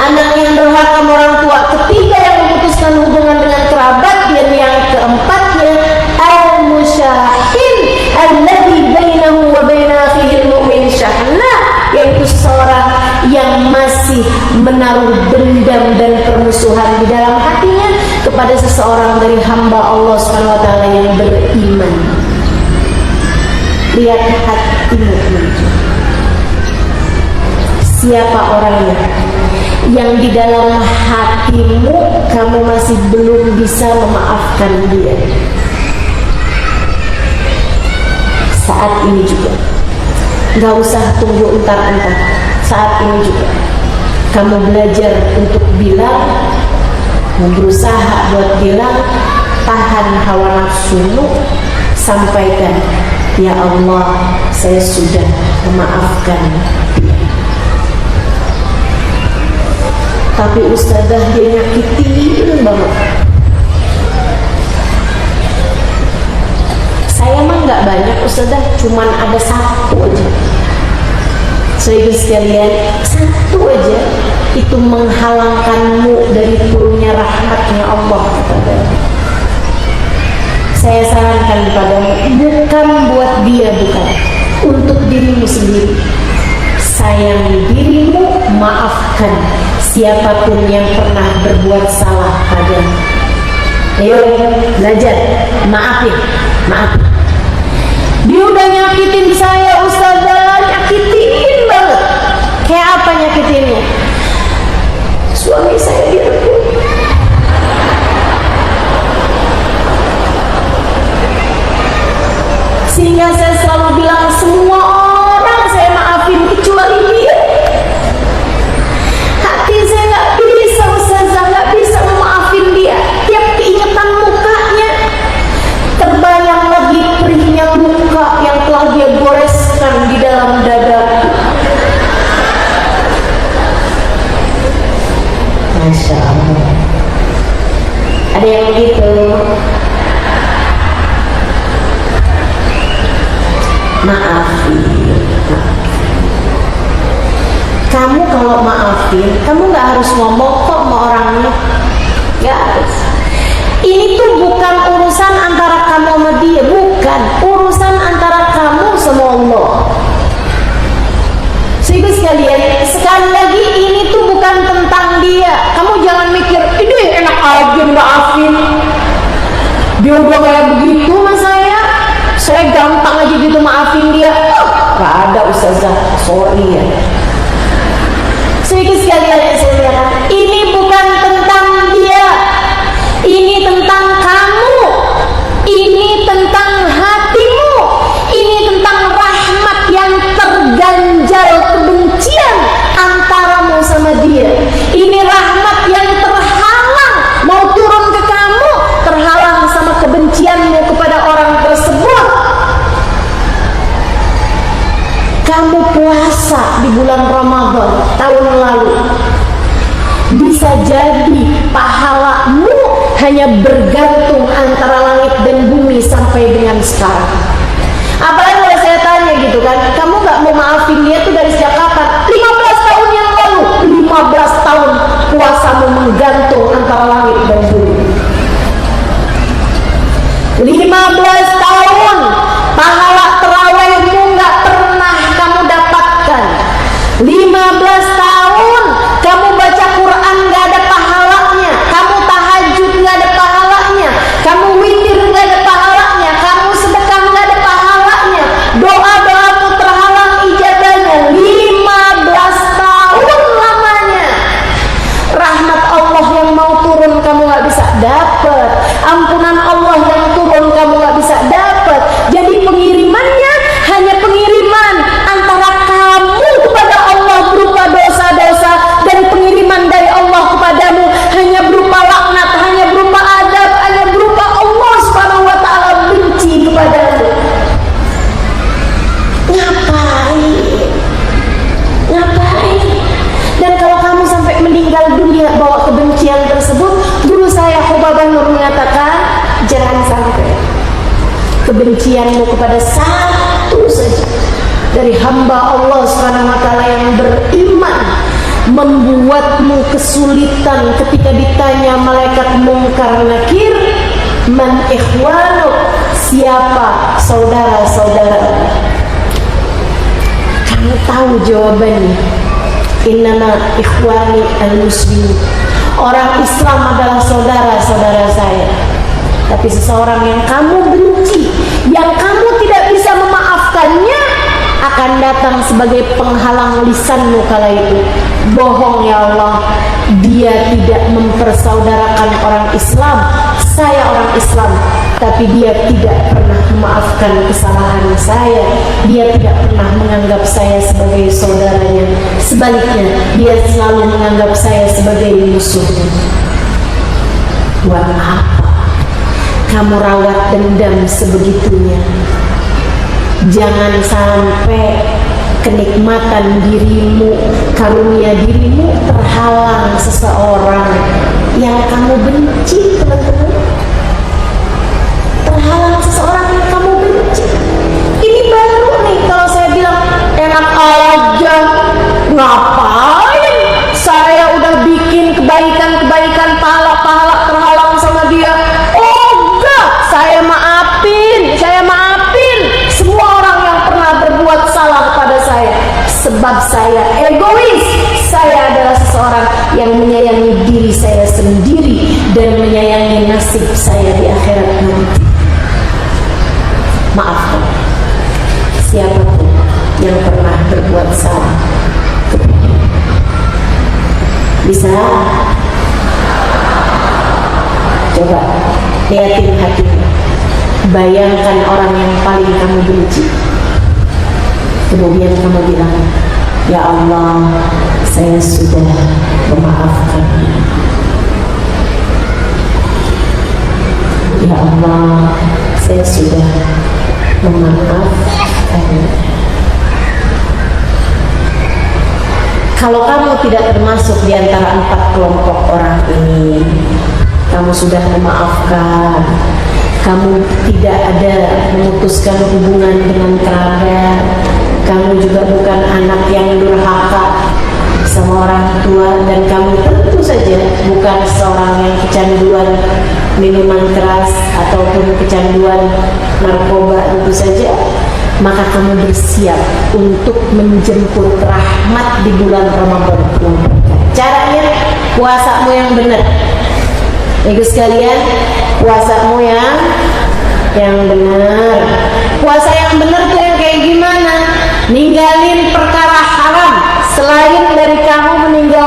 anak yang durhaka orang tua; ketiga, yang memutuskan hubungan dengan kerabat; dan yang keempatnya, al-musyahin alladzi bainahu wa baina akhihi al-mu'min syahna, yaitu seseorang yang masih menaruh dendam dan permusuhan di dalam hatinya kepada seseorang dari hamba Allah Subhanahu wa taala yang beriman. Lihat hatimu, siapa orangnya yang di dalam hatimu kamu masih belum bisa memaafkan dia. Saat ini juga, gak usah tunggu entar-entar, saat ini juga kamu belajar untuk bilang, berusaha buat bilang, tahan hawa nafsumu, sampaikan, ya Allah, saya sudah memaafkan dia. Tapi Ustazah, dia nyakitin banget. Saya mah nggak banyak Ustazah, cuman ada satu aja. Saudara sekalian, satu aja itu menghalangkanmu dari turunnya rahmatnya Allah kepadamu. Saya sarankan kepadamu, bukan buat dia, bukan, untuk dirimu sendiri. Sayangi dirimu, maafkan siapapun yang pernah berbuat salah padamu. Ayo belajar, maafin. Dia udah nyakitin saya Ustazah, nyakitin banget. Kayak apa nyakitinnya? Suami saya direput. Sehingga saya selalu bilang, semua orang saya maafin kecuali dia. Hati saya gak bisa Ustazah, gak bisa memaafin dia. Tiap keingetan mukanya terbayang lagi perihnya muka yang telah dia goreskan di dalam dada. Masya Allah. Ada yang begitu. Maafin. Kamu kalau maafin, kamu gak harus ngomong kok sama orangnya, gak harus. Ini tuh bukan urusan antara kamu sama dia, bukan, urusan antara kamu sama Allah. Sehingga sekalian, sekali lagi Ibu sekalian yang saya muliakan, ini bukan tentang dia, ini tentang kamu, ini tentang hatimu, ini tentang rahmat yang terganjal kebencian antaramu sama dia. Ini rahmat yang terhalang mau turun ke kamu, terhalang sama kebencianmu kepada orang tersebut. Kamu puasa di bulan Ramadan tahun lalu, bisa jadi pahalamu hanya bergantung antara langit dan bumi sampai dengan sekarang. Apalagi kalau saya tanya gitu kan, kamu gak mau maafin dia tuh dari sejak kapan? 15 tahun yang lalu. 15 tahun puasamu menggantung antara langit dan bumi. 15 tahun pahala terawihmu gak pernah kamu dapatkan. 15 tahun kamu baca Quran gak ada pahalanya, kamu tahajud gak ada pahalanya, kamu witir gak ada pahalanya, kamu sedekah gak ada pahalanya, doa-doamu terhalang ijabahnya. 15 tahun lamanya. Rahmat Allah yang mau turun kamu gak bisa dapat, ampunan Allah yang turun kamu gak bisa dapat. Jadi pengirimannya hanya pengiriman antara kamu kepada Allah berupa dosa-dosa, dan pengiriman dari Allah kepadamu hanya berupa laknat, hanya berupa adab, hanya berupa Allah Subhanahu wa taala benci kepadamu. Ngapain? Dan kalau kamu sampai meninggal dunia bawa kebencian tersebut, guru saya Khobabah Nur mengatakan, jangan sampai kebencianmu kepada satu saja dari hamba Allah Subhanahu wa taala yang beriman membuatmu kesulitan ketika ditanya malaikat mungkar nakir, man ikhwanuk, siapa saudara-saudara. Kamu tahu jawabannya, innama ikhwani al-muslimin, orang Islam adalah saudara-saudara saya. Tapi seseorang yang kamu benci, yang kamu tidak bisa memaafkannya, akan datang sebagai penghalang lisanmu kala itu. Bohong ya Allah, dia tidak mempersaudarakan orang Islam, saya orang Islam, tapi dia tidak pernah memaafkan kesalahan saya, dia tidak pernah menganggap saya sebagai saudaranya. Sebaliknya, dia selalu menganggap saya sebagai musuhnya. Buat apa kamu rawat dendam sebegitunya? Jangan sampai kenikmatan dirimu, karunia dirimu terhalang seseorang yang kamu benci, teman-teman. Terhalang seseorang yang kamu benci. Ini baru nih kalau saya bilang enak aja, ngapain saya udah bikin kebaikan-kebaikan, pahala-pahala terhalang sama dia. Saya maafin semua orang yang pernah berbuat salah kepada saya, sebab saya egois. Saya adalah seseorang yang menyayangi diri saya sendiri dan menyayangi nasib saya di akhirat nanti. Maafkan siapapun yang pernah berbuat salah. Bisa? Coba lihatin hatimu. Bayangkan orang yang paling kamu benci, kemudian kamu bilang, ya Allah, saya sudah memaafkannya. Ya Allah, saya sudah memaafkannya. Kalau kamu tidak termasuk di antara 4 kelompok orang ini, kamu sudah memaafkan, kamu tidak ada memutuskan hubungan dengan kerabat, kamu juga bukan anak yang durhaka sama orang tua, dan kamu tentu saja bukan seorang yang kecanduan minuman keras ataupun kecanduan narkoba tentu saja, maka kamu bersiap untuk menjemput rahmat di bulan Ramadan. Caranya puasamu yang benar. Ibu sekalian, puasamu yang benar. Puasa yang benar tuh yang kayak gimana? Ninggalin perkara haram. Selain dari kamu meninggalkan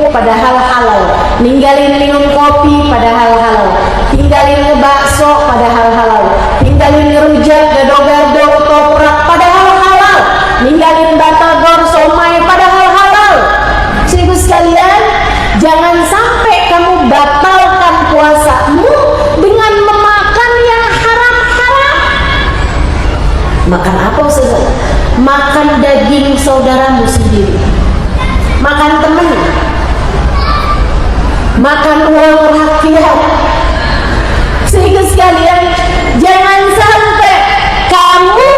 padahal halal, ninggalin minum kopi padahal halal, tinggalin ngebakso padahal halal, tinggalin ngerujak, gado-gado, toprak padahal halal, ninggalin batagor, somai padahal halal. Ibu sekalian, jangan sampai kamu batalkan puasamu dengan memakan yang haram-haram. Makan apa Ustaz? Makan daging saudaramu sendiri, makan teman, makan uang rakyat. Sehingga sekalian, jangan sampai kamu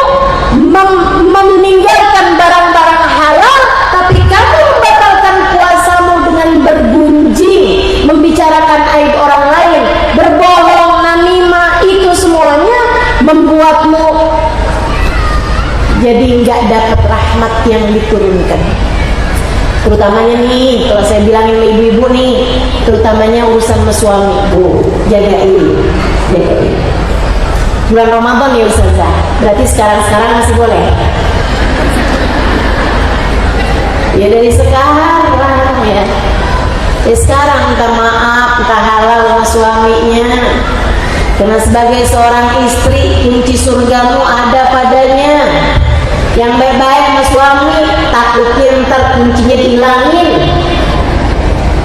meninggalkan barang-barang halal, tapi kamu membatalkan puasamu dengan bergunjing, membicarakan aib orang lain, berbohong, namimah. Itu semuanya membuatmu jadi nggak dapat rahmat yang diturunkan. Terutamanya nih, kalau saya bilangin ibu-ibu nih, terutamanya urusan sama suami, Bu, jagain. Bulan Ramadan ya Ustazah, berarti sekarang masih boleh? Ya dari sekarang lah ya. Ya sekarang minta maaf, minta halal sama suaminya. Karena sebagai seorang istri, kunci surgamu ada padanya. Yang baik-baik sama suami, takutnya ntar kuncinya dihilangin,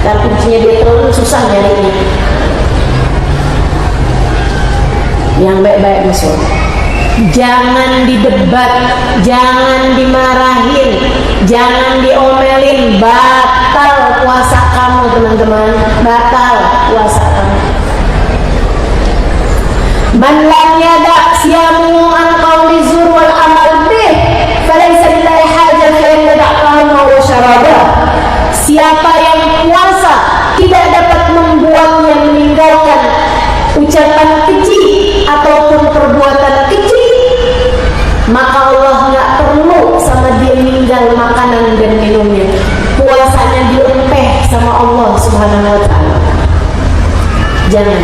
ntar kuncinya dia turun, susah nyarinya. Yang baik-baik sama suami, jangan didebat, jangan dimarahin, jangan diomelin. Batal puasa kamu teman-teman, batal puasa kamu. Man lam yada' siyamu an qawli zur wal amal bih falaysa lillahi hajat an yada' ta'amahu wa syarabah. Siapa yang puasa tidak dapat membuatnya meninggalkan ucapan keji ataupun perbuatan keji, maka Allah nggak perlu sama dia meninggal makanan dan minumnya. Puasanya dilempeh sama Allah Subhanahu wa ta'ala. Jangan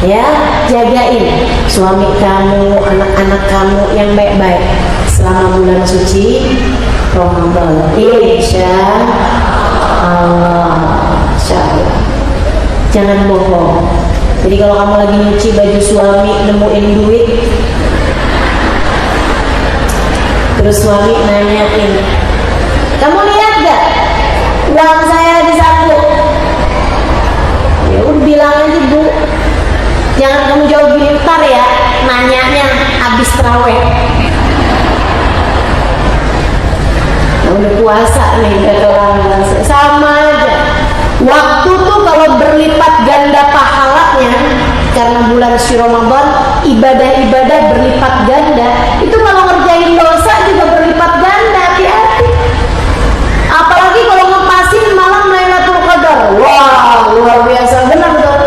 ya, jagain suami kamu, anak-anak kamu yang baik-baik selama bulan suci Ramadan. Insya Allah. Jangan bohong. Jadi kalau kamu lagi nyuci baju suami, nemuin duit, terus suami nanyain, kamu lihat gak uang saya di saku? Ya udah bilang aja, Bu. Jangan kamu jauh gini, ntar ya nanyanya habis terawih. Nah, udah puasa nih, udah kelar. Sama aja. Waktu tuh kalau berlipat ganda pahalanya, karena bulan suci Ramadan, ibadah-ibadah berlipat ganda. Itu kalau ngerjain dosa juga berlipat ganda. Hati-hati. Apalagi kalau ngepasin malam Lailatul Qadar. Wah, luar biasa benar dong.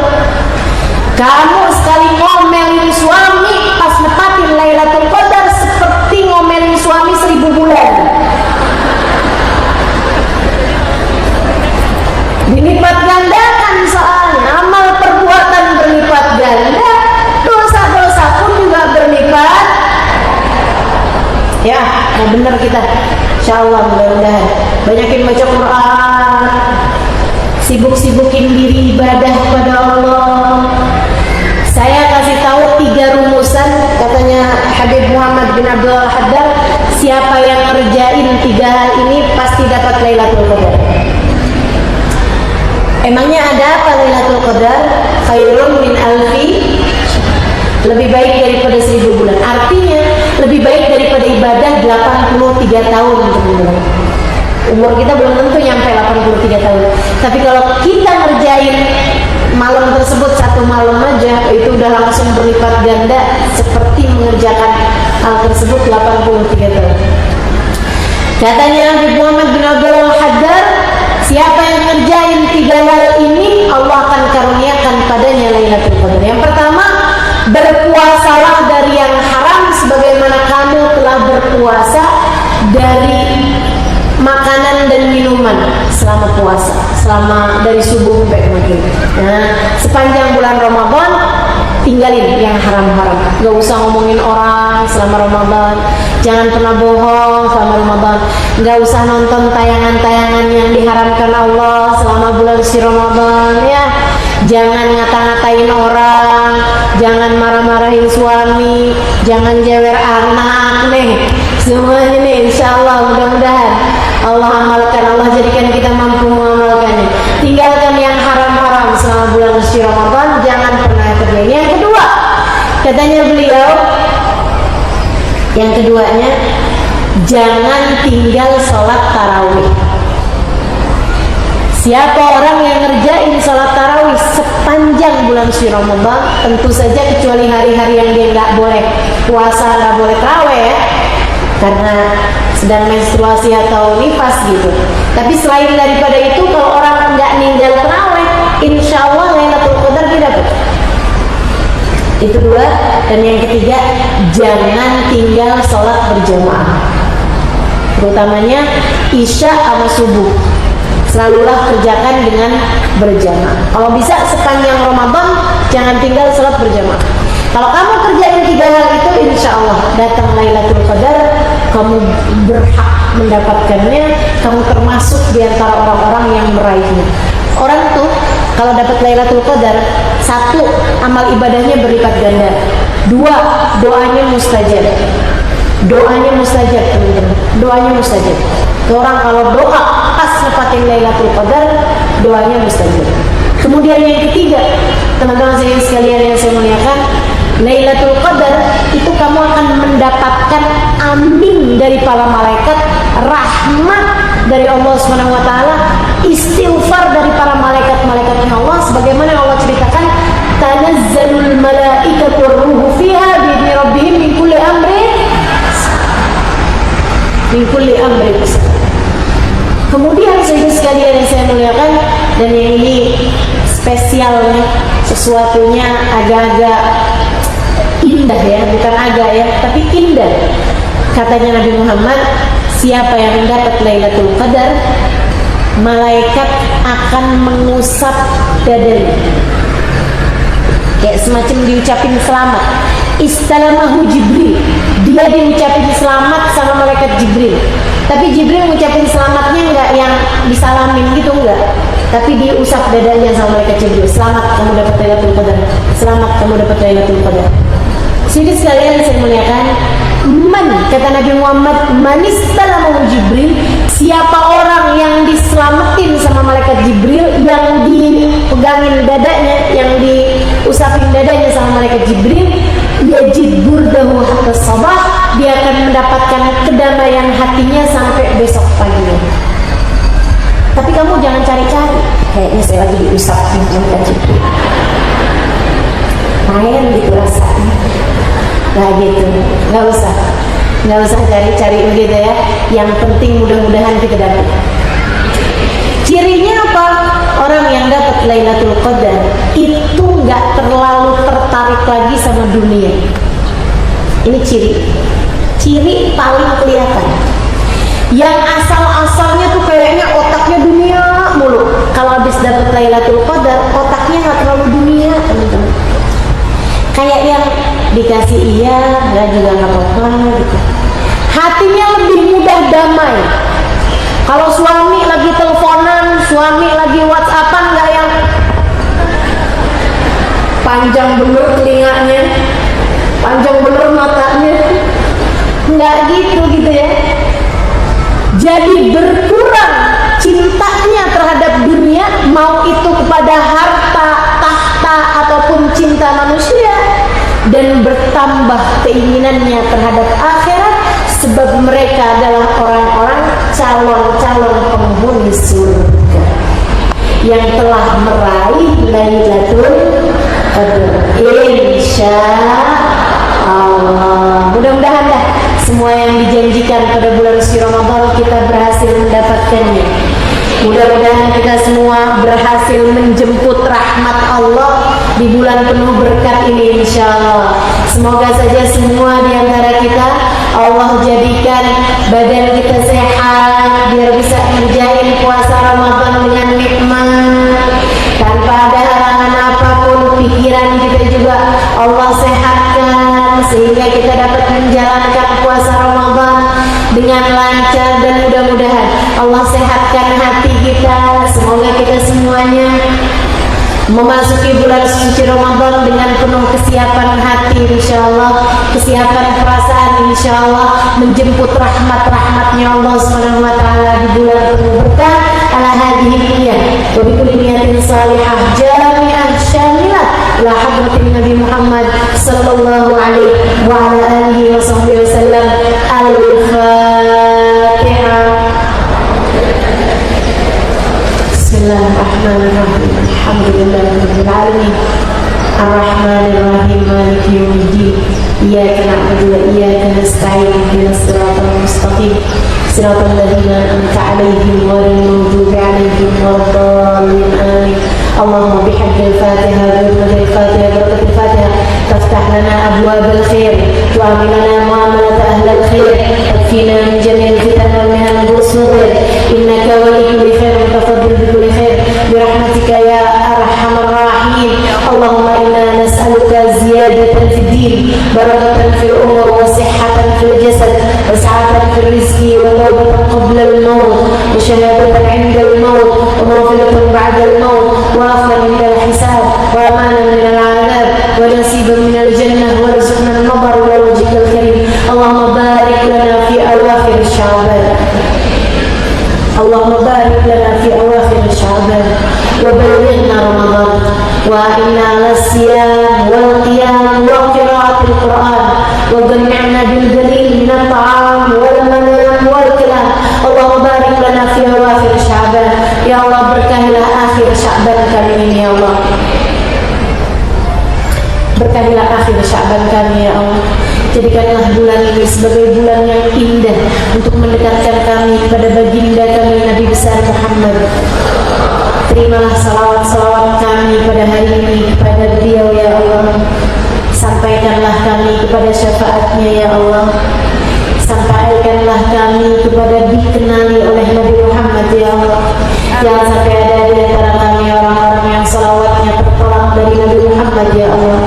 Kamu sekali ngomelin suami pas nepatin Lailatul Qadar seperti ngomelin suami 1000 bulan. Dilipat gandakan soalnya, amal perbuatan berlipat ganda, dosa-dosa pun juga berlipat. Ya, nah benar kita. Insyaallah mudah-mudahan banyakin baca Quran, sibuk-sibukin diri ibadah kepada Allah. Saya kasih tahu 3 rumusan, katanya Habib Muhammad bin Abdul Haddad, siapa yang ngerjain 3 hal ini pasti dapat Lailatul Qadar. Emangnya ada apa Lailatul Qadar? Khairun min alfi, lebih baik daripada 1000 bulan. Artinya lebih baik daripada ibadah 83 tahun teman-teman. Umur kita belum tentu nyampe 83 tahun. Tapi kalau kita ngerjain malam tersebut 1 malam aja, itu udah langsung berlipat ganda seperti mengerjakan hal tersebut 83 tahun. Katanya Habib Muhammad bin Abdul Haddad, siapa yang ngerjain 3 hal ini, Allah akan karuniakan padanya Lailatul Qadar. Yang pertama, berpuasalah dari yang haram sebagaimana kamu telah berpuasa dari makanan dan minuman selama puasa, selama dari subuh sampai maghrib. Nah, sepanjang bulan Ramadan tinggalin yang haram-haram. Gak usah ngomongin orang selama Ramadan, Jangan pernah bohong selama Ramadan. Nggak usah nonton tayangan-tayangan yang diharamkan Allah selama bulan suci Ramadan ya. Jangan ngata-ngatain orang, jangan marah-marahin suami, jangan jewer anak nih. Semuanya nih insya Allah mudah-mudahan Allah amalkan, Allah jadikan kita mampu mengamalkannya. Tinggalkan yang haram-haram selama bulan suci Ramadan, jangan pernah kerjain. Yang kedua, katanya beliau, yang keduanya, jangan tinggal sholat tarawih. Siapa orang yang ngerjain sholat tarawih sepanjang bulan suci Ramadan, tentu saja kecuali hari-hari yang dia nggak boleh puasa, nggak boleh tarawih ya, karena sedang menstruasi atau nifas gitu. Tapi selain daripada itu, kalau orang nggak ninggal tarawih, insya Allah Lailatul Qadar dia dapat. Itu dua. Dan yang ketiga, jangan tinggal sholat berjamaah, terutamanya isya sama subuh. Selalulah kerjakan dengan berjamaah. Kalau bisa sepanjang Ramadan jangan tinggal sholat berjamaah. Kalau kamu kerjain tiga hal itu, insya Allah datang Lailatul Qadar, kamu berhak mendapatkannya. Kamu termasuk di antara orang-orang yang meraihnya. Orang tuh kalau dapat Lailatul Qadar, satu, amal ibadahnya berlipat ganda. Dua, doanya mustajab. Doanya mustajab, teman-teman. Doanya mustajab. Orang kalau doa pas nepatin Lailatul Qadar, doanya mustajab. Kemudian yang ketiga, teman-teman sekalian yang saya muliakan, Lailatul Qadar itu kamu akan mendapatkan amin dari para malaikat, rahmat dari Allah Subhanahu wa taala, istighfar dari para malaikat-malaikatnya Allah, sebagaimana Allah ceritakan, tanazzalul malaikatu ruhu fiha bi rabbihim min kulli amrin Kemudian saudara sekalian yang saya muliakan, dan yang ini spesialnya, sesuatunya agak-agak indah ya, bukan agak ya, tapi indah. Katanya Nabi Muhammad, siapa yang mendapat Lailatul Qadar, malaikat akan mengusap dadanya, kayak semacam diucapin selamat. Istalamahu Jibril, dia diucapin selamat sama malaikat Jibril. Tapi Jibril ngucapin selamatnya enggak yang disalamin gitu, enggak, tapi diusap dadanya sama malaikat Jibril. Selamat kamu dapat Lailatul Qadar, selamat kamu dapat Lailatul Qadar. Saudara sekalian saya muliakan, man, kata Nabi Muhammad, manistalamahu Jibril, siapa orang yang diselamatin sama malaikat Jibril, yang dipegangin dadanya, yang diusapin dadanya sama malaikat Jibril, yajid burdahu hatta sabah, dia akan mendapatkan kedamaian hatinya sampai besok paginya. Tapi kamu jangan cari-cari, kayaknya saya lagi diusap malaikat Jibril, main gitu rasanya. Nah gitu, nggak usah cari-cari begitu ya. Yang penting mudah-mudahan kita dapat. Cirinya apa? Orang yang dapat Lailatul Qadar itu nggak terlalu tertarik lagi sama dunia. Ini ciri paling kelihatan. Yang asal-asalnya tuh kayaknya otaknya dunia mulu, kalau habis dapat Lailatul Qadar otaknya nggak terlalu dunia, teman-teman. Kayak yang dikasih iya, nggak juga nggak apa-apa gitu. Hatinya lebih mudah damai. Kalau suami lagi teleponan, suami lagi WhatsAppan, nggak yang panjang bener telinganya, panjang bener matanya, nggak gitu ya. Jadi berkurang cintanya terhadap dunia, mau itu kepada harta, tahta ataupun cinta manusia, dan bertambah keinginannya terhadap akhirat, sebab mereka adalah orang-orang calon-calon penghuni surga yang telah meraih Lailatul Qadar, insya Allah. Mudah-mudahan dah semua yang dijanjikan pada bulan suci Ramadan kita berhasil mendapatkannya. Mudah-mudahan kita semua berhasil menjemput rahmat Allah di bulan penuh berkat ini, insya Allah. Semoga saja semua di antara kita Allah jadikan badan kita sehat, biar bisa ngerjain puasa Ramadan dengan nikmat tanpa ada halangan apapun. Pikiran kita juga Allah sehatkan sehingga kita dapat menjalankan puasa Ramadan dengan lancar, dan mudah-mudahan Allah sehatkan hati kita. Semoga kita semuanya memasuki bulan suci Ramadan dengan penuh kesiapan hati, insyaallah, kesiapan perasaan, insyaallah, menjemput rahmat-rahmatnya Allah Subhanahu wa taala di bulan penuh berkah. Ala hadhihi niyyah wa bi kulli niyatin salihah jami'ah syamilah ila hadratin Nabi Muhammad sallallahu alaihi wa ala alihi wa sahbihi wasallam. Al-Fatihah. Bismillahirrahmanirrahim. Alhamdulillahirabbil alamin. Ar-Rahmanir-Rahim. Maliki yaumiddin. Iyyaka na'budu wa iyyaka nasta'in. Ihdinas siratal mustaqim. Siratal ladzina an'amta 'alaihim ghairil maghdubi 'alaihim waladdallin. Amin. Allahumma bihaqqil Fatihah wa bi Fatihah barakatil Fatihah taftah lana abwabal khair wa amil lana muamalat ahlil khair wakfina min jami'il fitan wal mihan wal sudur innaka waliyyul khair mutafaddil bi kulli khair bi rahmatika ya arhamar rahimin. Allahumma inna nas'aluka ziyadatan fid din, barakatan fil umur, wa sihhatan fil jasad, wa sa'atan fil rizqi, wa tawbatan qabla al-maut, wa shahadatan 'inda al-maut, wa maghfiratan ba'da al-maut, wa afwan min al-hisab, wa amanan min al-'adab, wa nasiban min al-jannah, wa rizqan al-nadar wa wajhikal karim. Allahumma barik lana fi awakhir Sya'ban. Allahumma barik lana fi awakhir Sya'ban wa ballighna Ramadan wa inna al-siyam wal qiyam wa qira'atil Qur'an wa jami'na bil dalil min at-ta'am wal manam wal kalam. Allahumma barik lana fi awakhir Sya'ban. Ya Allah, berkahilah akhir Sya'ban kami ini, ya Allah. Berkahilah akhir Sya'ban kami, ya Allah. Jadikanlah bulan ini sebagai bulan yang indah untuk mendekatkan kami kepada baginda kami Nabi besar Muhammad. Terimalah salawat-salawat kami pada hari ini kepada beliau, ya Allah. Sampaikanlah kami kepada syafaatnya, ya Allah. Sampaikanlah kami kepada dikenali oleh Nabi Muhammad, ya Allah. Jangan sampai ada di antara kami orang-orang yang salawatnya tertolak dari Nabi Muhammad, ya Allah.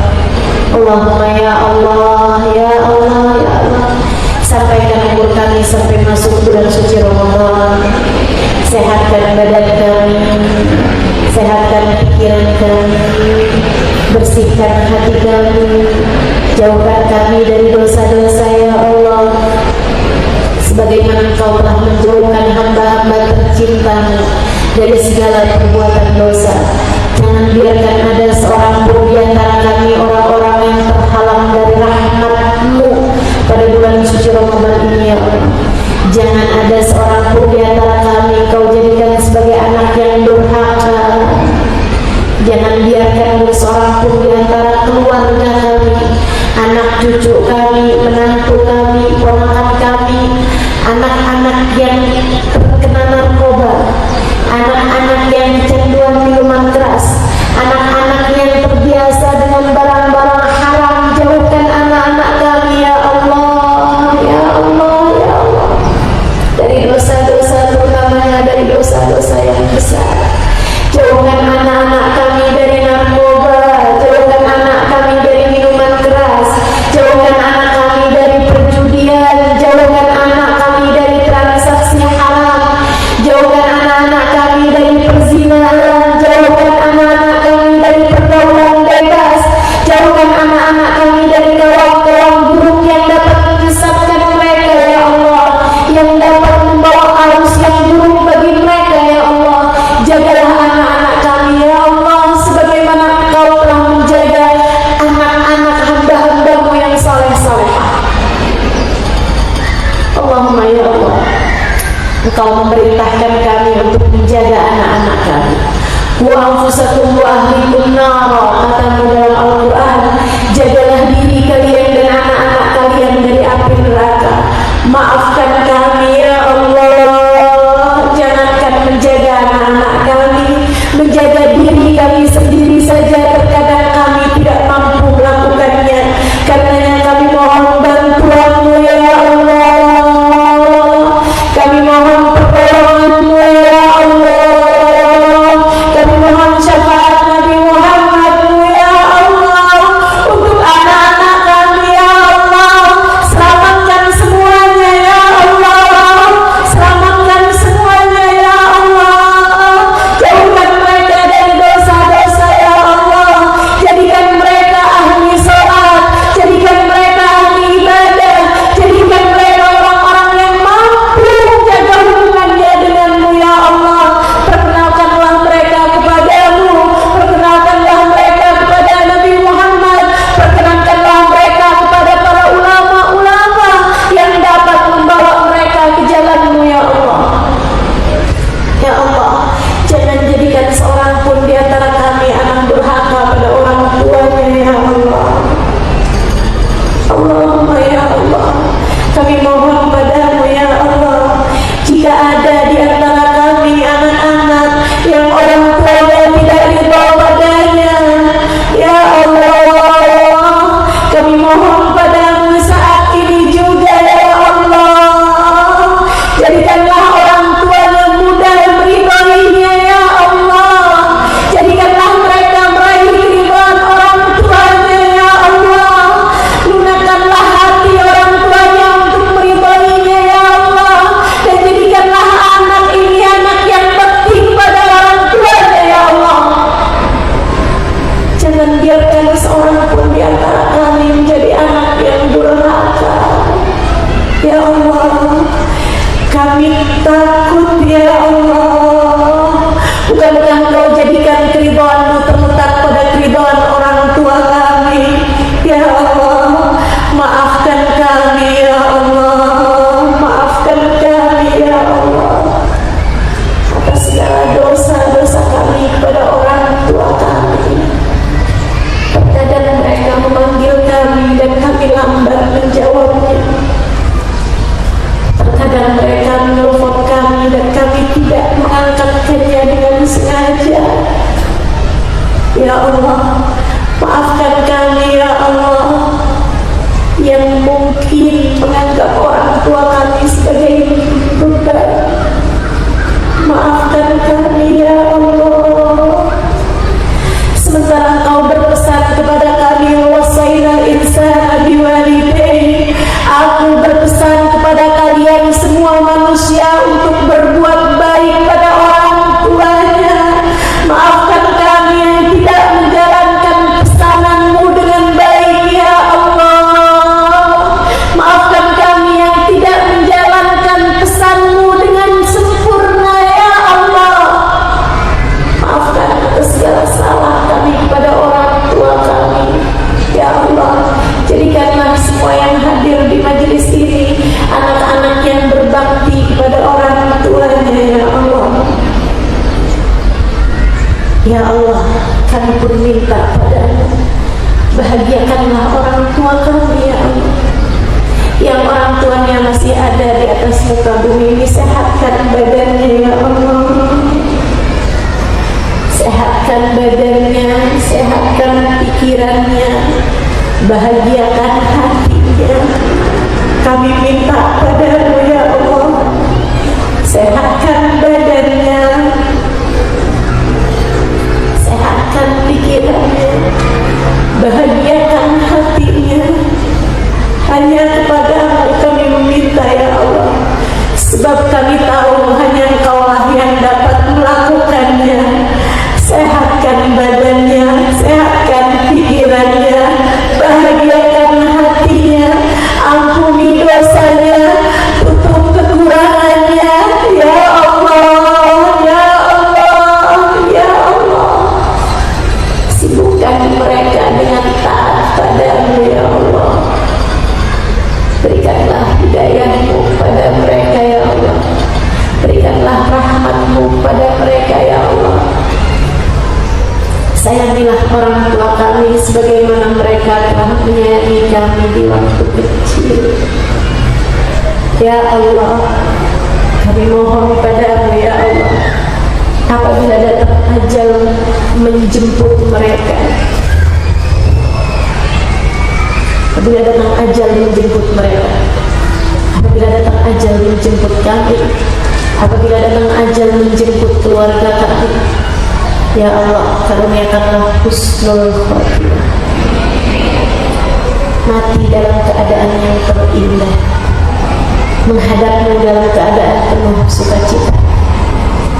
Allahumma ya Allah, ya Allah, ya Allah. Sampaikan umur kami sampai masuk bulan suci Ramadan. Sehatkan badan kami, sehatkan pikiran kami, bersihkan hati kami, jauhkan kami dari dosa-dosa, ya Allah. Sebagaimana Engkau telah menjauhkan hamba-hamba tercintamu dari segala perbuatan dosa, jangan biarkan ada seorang pun di antara kami orang-orang yang terhalang dari rahmat-Mu pada bulan suci Ramadan ini, ya Allah. Jangan ada seorang pun di antara kami Kau jadikan sebagai anak yang durhaka. Jangan biarkan ada seorang pun di antara keluarga kami, anak cucu kami, menantu kami, ponakan kami, anak-anak yang terkena narkoba, anak-anak yang kecanduan minuman keras, anak-anak yang terbiasa dengan barang-barang haram. Jauhkan anak-anak kami, ya Allah, ya Allah, ya Allah, dari dosa-dosa, terutamanya dari dosa-dosa yang besar. Jauhkan anak-anak kami dari narkoba, jauhkan anak kami dari minuman keras, jauhkan anak kami dari perjudian, jauhkan anak kami dari transaksi haram, jauhkan anak-anak kami dari perzinahan, jauhkan anak-anak kami dari pergaulan bebas, jauhkan anak-anak kami dari kawan-kawan buruk yang dapat menyesatkan mereka, ya Allah, yang dapat membawa arus yang buruk bagi mereka, ya Allah. Jagalah anak-anak kami, ya Allah, sebagaimana Engkau telah menjaga anak-anak hamba-hamba-Mu yang saleh-salehah. Allahumma ya Allah, Engkau memerintahkan kami untuk menjaga anak-anak kami. Wa anfusakum wa ahlikum nara, katamu dalam Al-Quran. Jagalah diri kalian dan anak-anak kalian dari api neraka. Maafkan kami, ya Allah. Jangankan menjaga anak-anak kami, menjaga diri kami sendiri saja terkadang kami tidak mampu melakukannya. Karenanya kami mohon bantuan-Mu, ya Allah. Kami mohon pertolongan-Mu, ya Allah. Kami mohon syafaat Nabi Muhammad, ya Allah. Allah. Kami takut ya Allah, bukankah Engkau jadikan keridhaan-Mu terletak pada keridhaan orang tua kami. Ya Allah, maafkan kami ya Allah, maafkan kami ya Allah atas segala dosa-dosa kami kepada orang tua kami. Terkadang mereka memanggil kami dan kami lambat menjawabnya. Terkadang mereka menelpon kami dan kami tidak mengangkatkannya dengan sengaja. Ya Allah, maafkan kami ya Allah yang mungkin menganggap orang tua kami sebagai beban. Maafkan kami ya Allah. Sementara Engkau berpesan kepada kami, wasainal insana biwalidayhi, aku berpesan kepada kalian semua manusia untuk berbuat baik pada orang tuanya. Maafkan kami yang tidak menjalankan pesanan-Mu dengan baik ya Allah. Maafkan kami yang tidak menjalankan pesan-Mu dengan sempurna ya Allah. Maafkan atas segala salah kami kepada orang tua kami ya Allah. Jadikanlah semua yang hadir di majelis ini anak-anak yang berbakti kepada orang tuanya ya Allah. Ya Allah, kami pun minta padamu, bahagiakanlah orang tua kami ya Allah, yang orang tuanya masih ada di atas muka bumi ini. Sehatkan badannya ya Allah, sehatkan badannya, sehatkan pikirannya, bahagiakan hatinya. Kami minta padamu ya Allah, sehatkan badannya, sehatkan pikirannya, bahagiakan hatinya. Hanya kepadamu kami meminta ya Allah, sebab kami tahu hanya Engkaulah yang dapat melakukannya. Sehatkan badannya, sehatkan pikirannya, bahagiakan hatinya, ampuni dosanya, tutup kekurangannya ya Allah, ya Allah, ya Allah. Sibukkan mereka dengan taat padamu ya Allah. Berikanlah hidayah-Mu pada mereka ya Allah, berikanlah rahmat-Mu pada mereka ya Allah. Sayangilah orang tua kami sebagaimana mereka telah menyayangi kami di waktu kecil. Ya Allah, kami mohon padamu ya Allah, apabila datang ajal menjemput mereka, apabila datang ajal menjemput mereka, apabila datang ajal menjemput kami, apabila datang ajal menjemput keluarga kami, ya Allah, karuniakanlah husnul khotimah, mati dalam keadaan yang terindah, menghadap-Mu dalam keadaan penuh sukacita.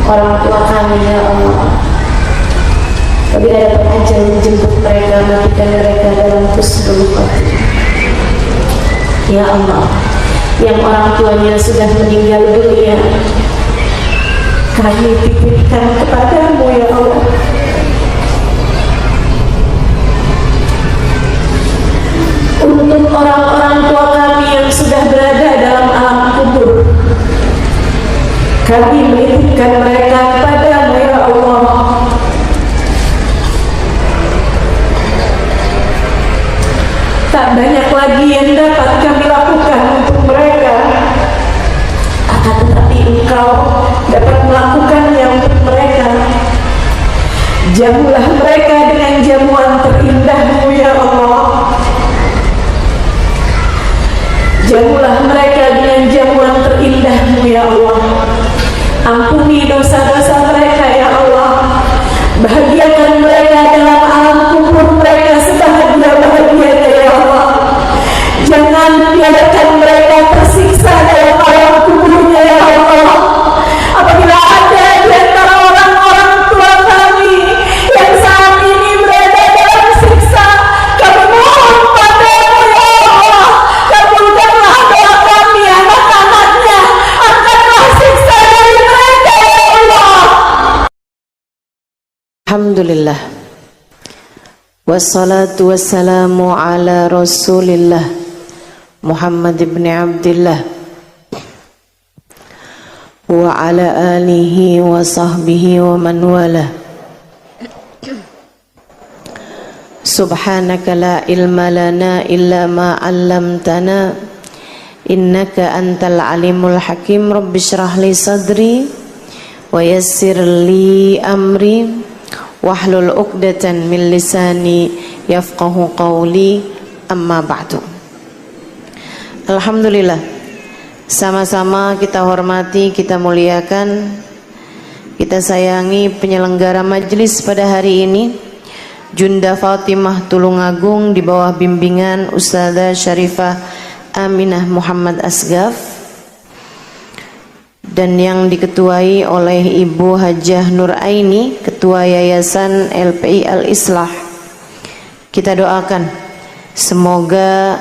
Orang tua kami ya Allah, apabila datang ajal menjemput mereka, matikan mereka dalam husnul khotimah. Ya Allah, yang orang tuanya sudah meninggal dunia, kami titipkan kepadamu ya Allah. Untuk orang-orang tua kami yang sudah berada dalam alam kubur, kami menitipkan mereka kepadamu ya Allah. Tak banyak lagi yang dapat kami lakukan untuk mereka, akan tetapi Engkau dapat melakukannya untuk mereka. Jamulah mereka dengan jamuan terindah-Mu ya Allah. Jamulah mereka dengan jamuan terindah-Mu ya Allah. Ampuni dosa-dosa mereka ya Allah. Bahagiakan mereka dalam alam kubur mereka sebahagia-bahagianya ya Allah. Jangan biarkan mereka tersiksa dalam alam kuburnya ya Allah. Apabila ada di antara orang-orang tua kami yang saat ini berada dalam siksa, kami mohon padamu ya Allah, kabulkanlah doa kami, anak Alhamdulillah, wassalatu wassalamu ala rasulillah Muhammad ibn Abdillah wa ala alihi wa sahbihi wa man wala. Subhanaka la ilma lana illa ma 'allamtana innaka antal alimul hakim. Rabbi shrah li sadri wa yassir li amri wahlul 'uqdatan min lisani yafqahu qawli. Amma ba'du. Alhamdulillah, sama-sama kita hormati, kita muliakan, kita sayangi penyelenggara majlis pada hari ini, Junda Fatimah Tulungagung di bawah bimbingan Ustazah Syarifah Aminah Muhammad Asgaf, dan yang diketuai oleh Ibu Hajah Nur Aini, Ketua Yayasan LPI Al-Islah. Kita doakan semoga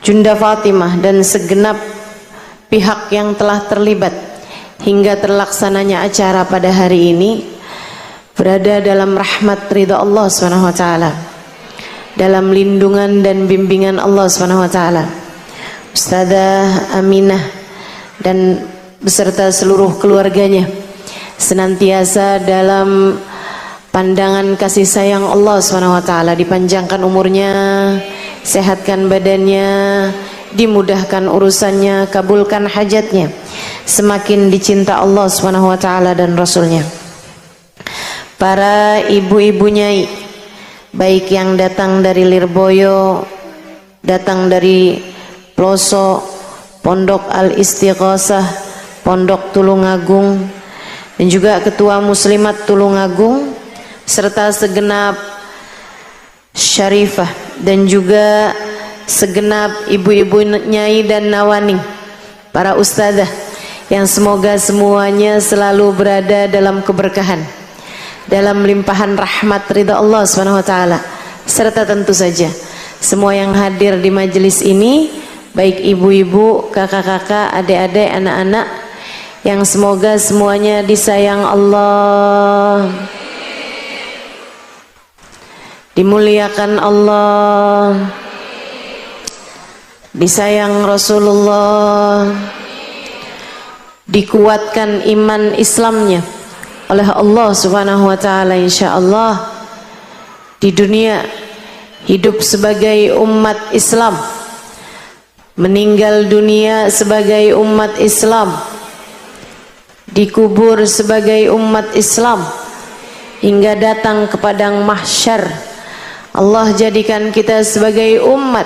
Junda Fatimah dan segenap pihak yang telah terlibat hingga terlaksananya acara pada hari ini berada dalam rahmat ridha Allah SWT, dalam lindungan dan bimbingan Allah SWT. Ustazah Aminah dan beserta seluruh keluarganya senantiasa dalam pandangan kasih sayang Allah SWT, dipanjangkan umurnya, sehatkan badannya, dimudahkan urusannya, kabulkan hajatnya, semakin dicinta Allah SWT dan Rasulnya. Para ibu-ibu nyai, baik yang datang dari Lirboyo, datang dari pelosok Pondok Al-Istighosah, Pondok Tulungagung, dan juga Ketua Muslimat Tulungagung, serta segenap Syarifah dan juga segenap ibu-ibu nyai dan nawani, para ustazah yang semoga semuanya selalu berada dalam keberkahan, dalam limpahan rahmat ridha Allah SWT, serta tentu saja semua yang hadir di majelis ini, baik ibu-ibu, kakak-kakak, adik-adik, anak-anak, yang semoga semuanya disayang Allah, dimuliakan Allah, disayang Rasulullah, dikuatkan iman Islamnya oleh Allah Subhanahu wa taala, insyaallah di dunia hidup sebagai umat Islam, meninggal dunia sebagai umat Islam, dikubur sebagai umat Islam, hingga datang ke padang mahsyar. Allah jadikan kita sebagai umat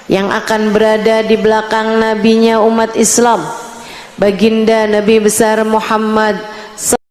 yang akan berada di belakang nabinya umat Islam, baginda Nabi besar Muhammad